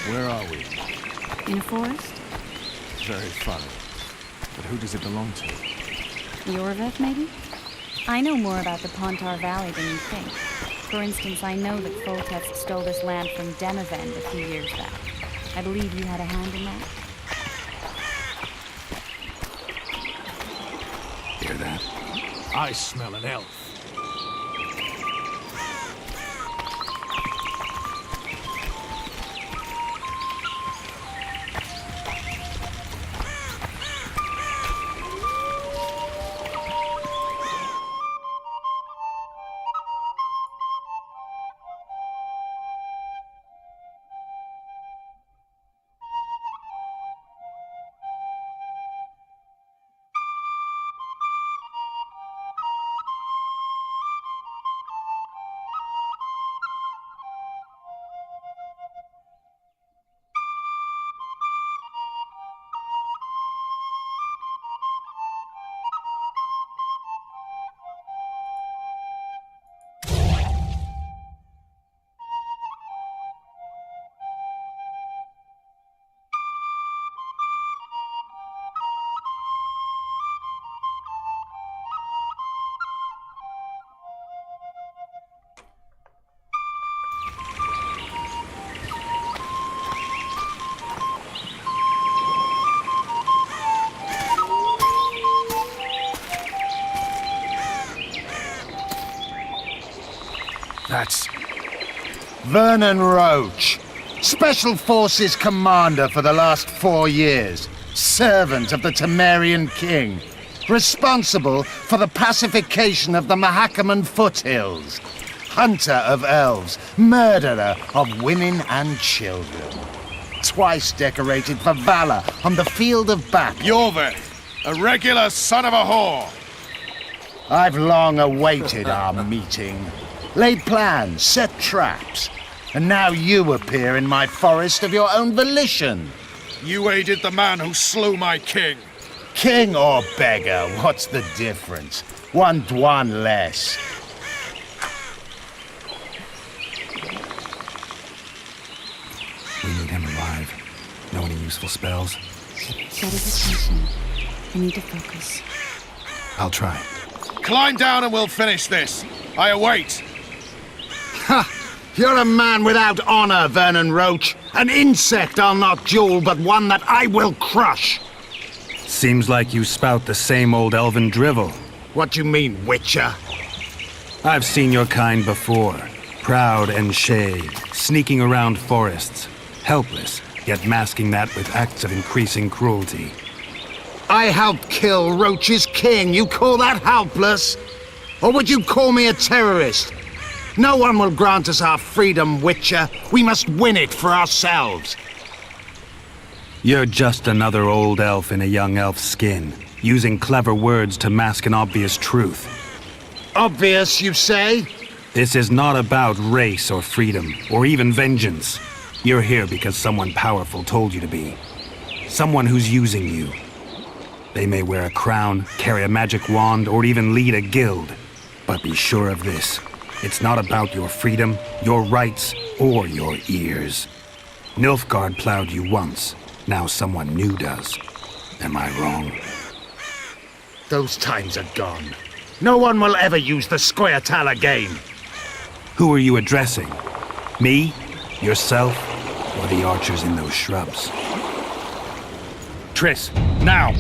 Where are we? In a forest? Very funny. But who does it belong to? Yorveth, maybe? I know more about the Pontar Valley than you think. For instance, I know that Foltest stole this land from Demavend a few years back. I believe you had a hand in that. Hear that? I smell an elf. That's Vernon Roach, Special Forces Commander for the last 4 years, servant of the Temerian King, responsible for the pacification of the Mahakaman foothills, hunter of elves, murderer of women and children. Twice decorated for valor on the field of battle. Yorveth, a regular son of a whore. I've long awaited our meeting. Laid plans, set traps, and now you appear in my forest of your own volition. You aided the man who slew my king. King or beggar, what's the difference? One Dwan less. We need him alive. Know any useful spells? Get his attention. I need to focus. I'll try. Climb down and we'll finish this. I await. Ha! You're a man without honor, Vernon Roach. An insect I'll not duel, but one that I will crush. Seems like you spout the same old elven drivel. What do you mean, Witcher? I've seen your kind before. Proud and shay, sneaking around forests. Helpless, yet masking that with acts of increasing cruelty. I helped kill Roach's king. You call that helpless? Or would you call me a terrorist? No one will grant us our freedom, Witcher. We must win it for ourselves. You're just another old elf in a young elf's skin, using clever words to mask an obvious truth. Obvious, you say? This is not about race or freedom, or even vengeance. You're here because someone powerful told you to be. Someone who's using you. They may wear a crown, carry a magic wand, or even lead a guild. But be sure of this. It's not about your freedom, your rights, or your ears. Nilfgaard plowed you once. Now someone new does. Am I wrong? Those times are gone. No one will ever use the Squirtal again. Who are you addressing? Me? Yourself? Or the archers in those shrubs? Triss, now!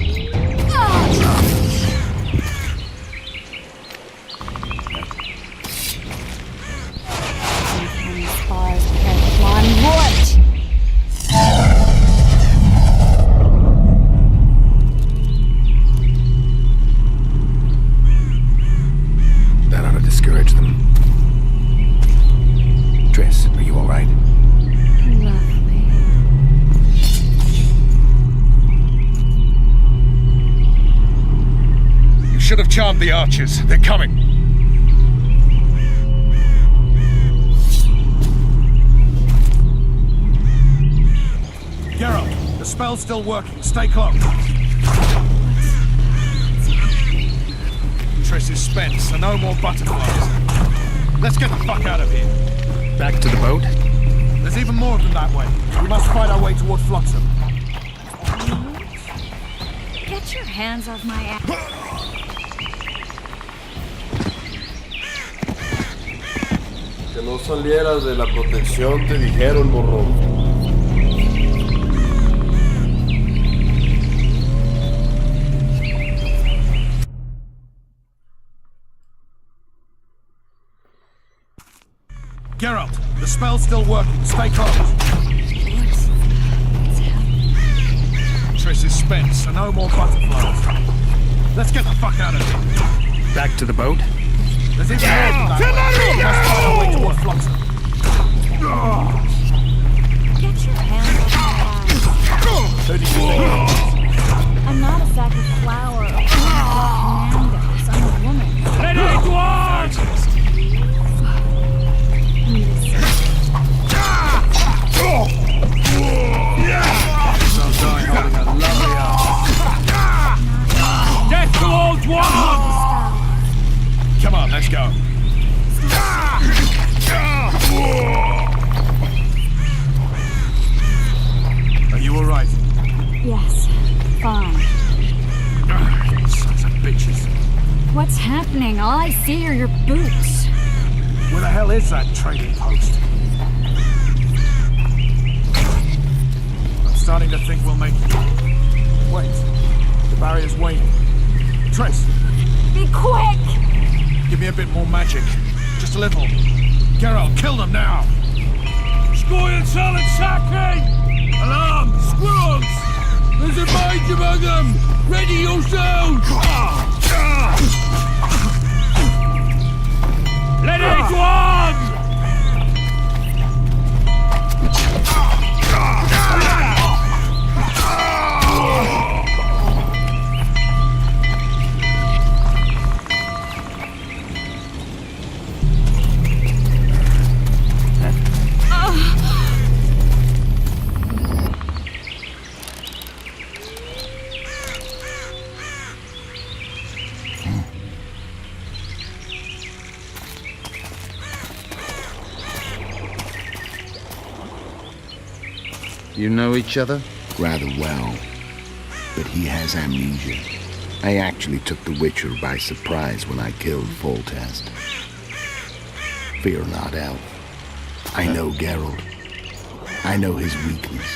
That ought to discourage them. Triss, are you all right? Lovely. should have charmed the archers. They're coming. Geralt, the spell's still working. Stay close. Triss is spent, so no more butterflies. Let's get the fuck out of here. Back to the boat? There's even more of them that way. We must fight our way toward Flotsam. Get your hands off my ass. Que no salieras de la protección, te dijeron, morro. Geralt, the spell's still working. Stay close. Triss is spent, so no more butterflies. Let's get the fuck out of here. Back to the boat? There's even more than that way. We must find our way toward Flotsam. Get your hands off my ass. I'm not a sack of flour or commandos. I'm a woman. Ready to arms! Death to all dwarves! Come on, let's go. Are you alright? Yes, fine. Sons of bitches. What's happening? All I see are your boots. Where the hell is that trading post? I'm starting to think we'll make it. Wait. The barrier's waning. Triss! Be quick! Give me a bit more magic. Just a little. Geralt, kill them now! Scoil solid sacking! Alarm! Squirrels! There's a mage among them! Ready yourselves! Ready to arms! You know each other? Rather well. But he has amnesia. I actually took the Witcher by surprise when I killed Foltest. Fear not, Elf. I know Geralt. I know his weakness.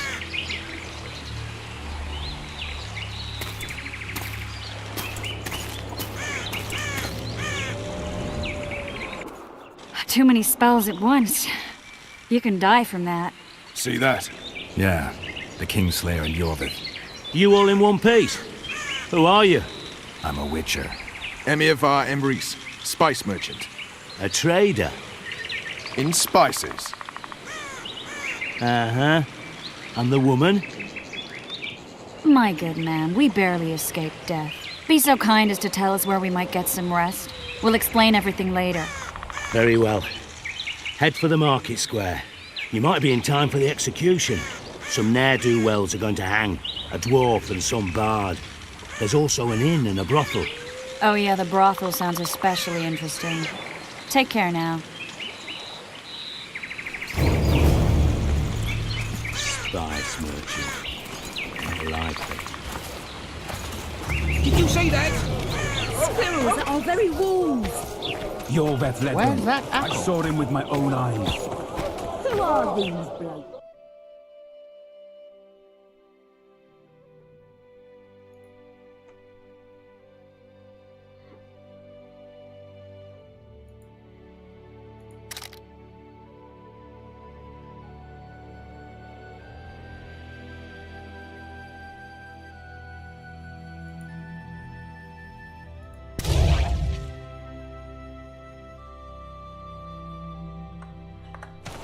Too many spells at once. You can die from that. See that? Yeah, the Kingslayer and Jorvik. You all in one piece? Who are you? I'm a Witcher. Emir var Emrys, spice merchant. A trader? In spices. Uh-huh. And the woman? My good man, we barely escaped death. Be so kind as to tell us where we might get some rest. We'll explain everything later. Very well. Head for the market square. You might be in time for the execution. Some ne'er-do-wells are going to hang. A dwarf and some bard. There's also an inn and a brothel. Oh yeah, the brothel sounds especially interesting. Take care now. Spice merchant. Likely. Did you see that? Squirrels at our very walls. Jorvik led Where's them. that I apple? saw him with my own eyes. Who are these blokes?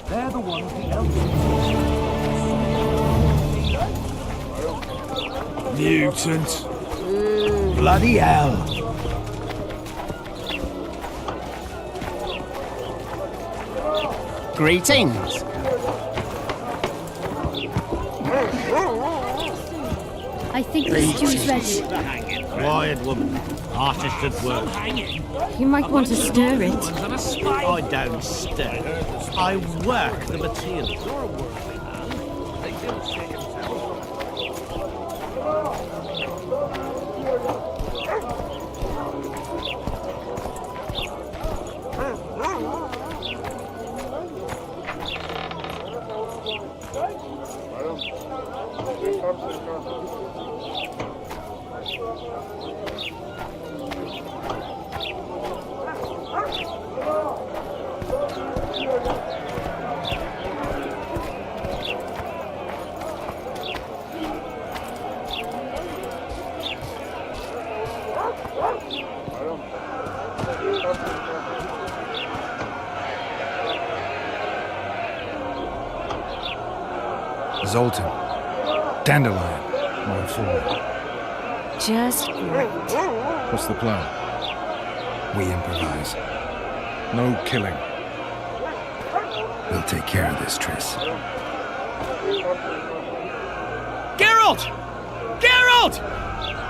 They're the ones the elves. Mutant. Bloody hell. Greetings. I think the stew is ready. Quiet, woman. Artist at work. You might want to stir it. I don't stir. I work the material. Zoltan. Dandelion. My four. Just great. What's the plan? We improvise. No killing. We'll take care of this, Triss. Geralt! Geralt!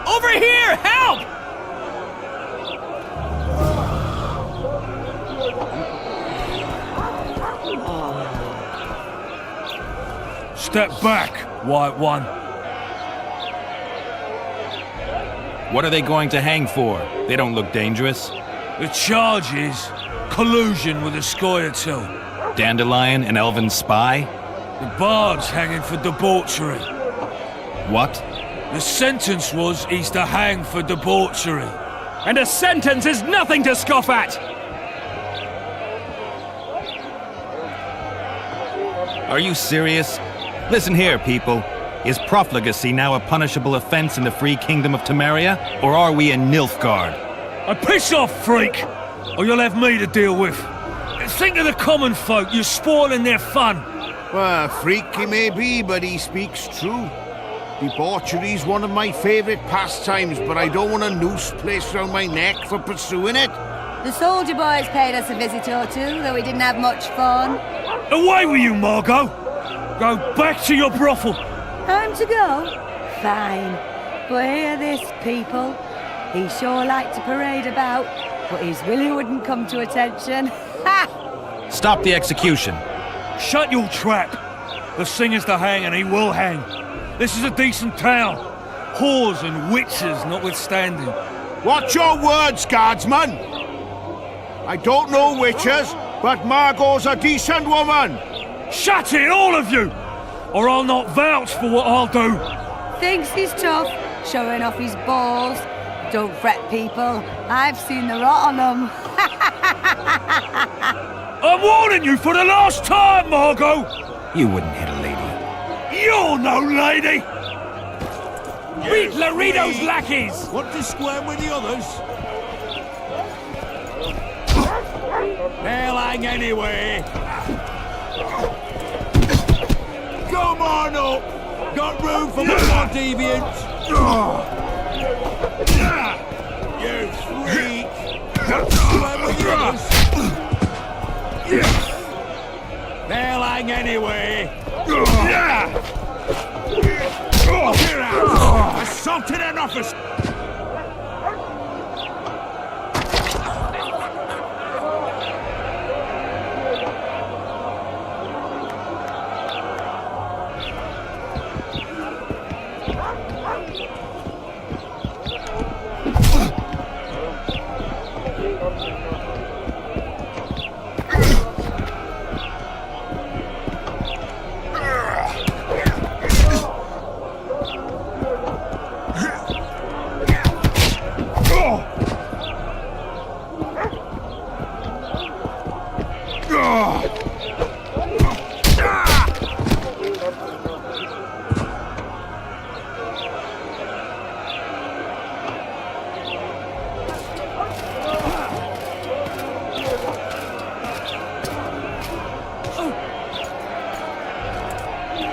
Over here! Help! Step back, White One. What are they going to hang for? They don't look dangerous. The charge is collusion with a Scoia'tael. Dandelion, an elven spy? The bard's hanging for debauchery. What? The sentence was he's to hang for debauchery. And a sentence is nothing to scoff at! Are you serious? Listen here, people. Is profligacy now a punishable offense in the free kingdom of Temeria, or are we in Nilfgaard? Piss off, freak! Or you'll have me to deal with. Think of the common folk, you're spoiling their fun. Well, freak he may be, but he speaks true. Debauchery's one of my favourite pastimes, but I don't want a noose placed around my neck for pursuing it. The soldier boys paid us a visit or two, though we didn't have much fun. Away with you, Margot! Go back to your brothel! Time to go? Fine. But hear this, people. He sure liked to parade about, but his Willie wouldn't come to attention. Ha! Stop the execution. Shut your trap! The singer's to hang and he will hang. This is a decent town. Whores and witches notwithstanding. Watch your words, guardsman! I don't know witches, but Margot's a decent woman! Shut it, all of you! Or I'll not vouch for what I'll do. Thinks he's tough, showing off his balls. Don't fret, people. I've seen the rot on them. I'm warning you for the last time, Margot! You wouldn't hit a lady. You're no lady! Beat Laredo's lackeys! Want to square with the others? They'll hang anyway. Come on up! Got room for one more deviant? You freak! Square with the others? They'll hang anyway. Assaulted an officer!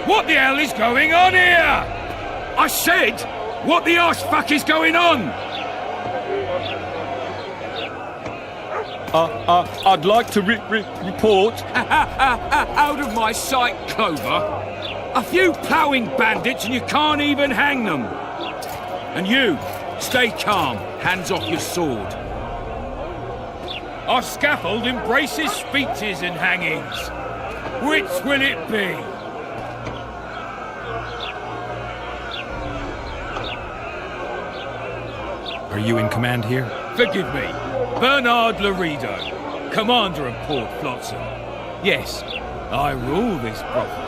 What the hell is going on here? I said, what the arse fuck is going on? I'd like to report... Out of my sight, Clover. A few ploughing bandits and you can't even hang them. And you, stay calm, hands off your sword. Our scaffold embraces speeches and hangings. Which will it be? Are you in command here? Forgive me, Bernard Laredo, commander of Port Flotsam. Yes, I rule this brothel.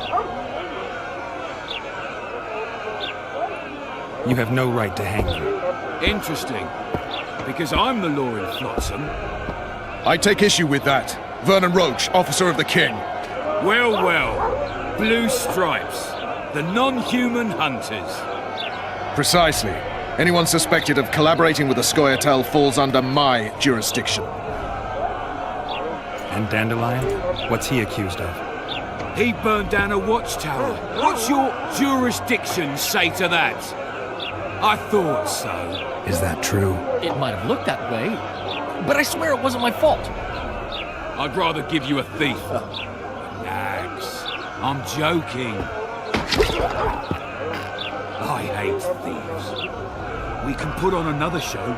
You have no right to hang them. Interesting, because I'm the law in Flotsam. I take issue with that. Vernon Roach, officer of the king. Well, well. Blue Stripes, the non-human hunters. Precisely. Anyone suspected of collaborating with the Scoia'tael falls under my jurisdiction. And Dandelion? What's he accused of? He burned down a watchtower. What's your jurisdiction say to that? I thought so. Is that true? It might have looked that way, but I swear it wasn't my fault. I'd rather give you a thief. Nags. I'm joking. I hate thieves. We can put on another show.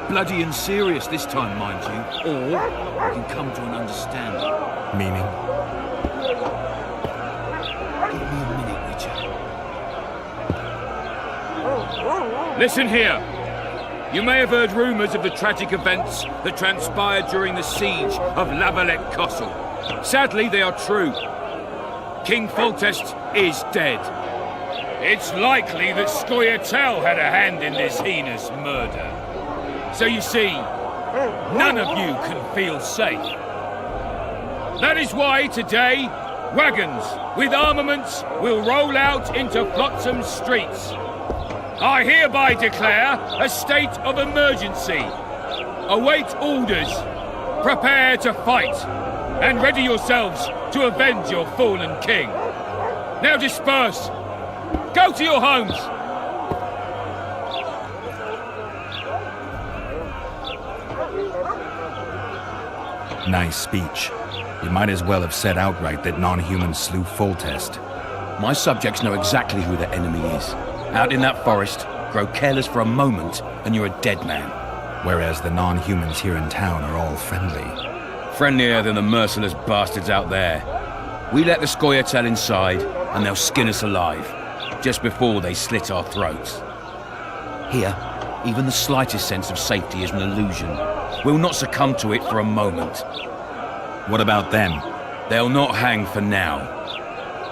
Bloody and serious this time, mind you. Or we can come to an understanding. Meaning? Give me a minute, Richard. Listen here. You may have heard rumours of the tragic events that transpired during the siege of La Valette Castle. Sadly, they are true. King Foltest is dead. It's likely that Scoia'tael had a hand in this heinous murder. So you see, none of you can feel safe. That is why today, wagons with armaments will roll out into Flotsam's streets. I hereby declare a state of emergency. Await orders. Prepare to fight. And ready yourselves to avenge your fallen king. Now disperse. Go to your homes. Nice speech. You might as well have said outright that non-humans slew Foltest. My subjects know exactly who their enemy is. Out in that forest, grow careless for a moment, and you're a dead man. Whereas the non-humans here in town are all friendly. Friendlier than the merciless bastards out there. We let the Scoia'tael inside, and they'll skin us alive, just before they slit our throats. Here, even the slightest sense of safety is an illusion. We'll not succumb to it for a moment. What about them? They'll not hang for now.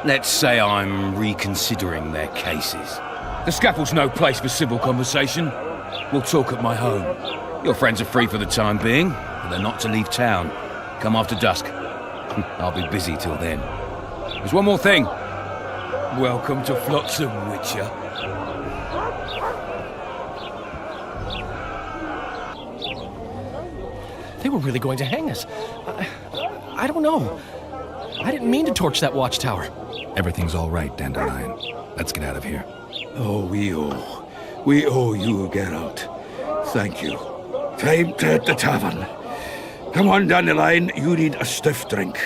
Let's say I'm reconsidering their cases. The scaffold's no place for civil conversation. We'll talk at my home. Your friends are free for the time being, but they're not to leave town. Come after dusk. I'll be busy till then. There's one more thing. Welcome to Flotsam, Witcher. They were really going to hang us. I don't know. I didn't mean to torch that watchtower. Everything's all right, Dandelion. Let's get out of here. Oh, we owe you, Geralt. Thank you. Time to hit the tavern. Come on, Dandelion, you need a stiff drink.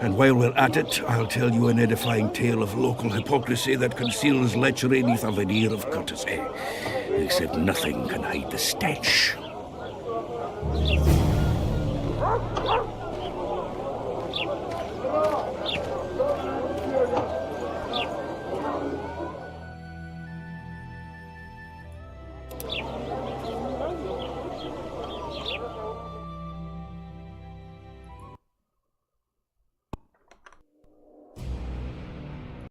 And while we're at it, I'll tell you an edifying tale of local hypocrisy that conceals lechery neath a veneer of courtesy. Except nothing can hide the stench.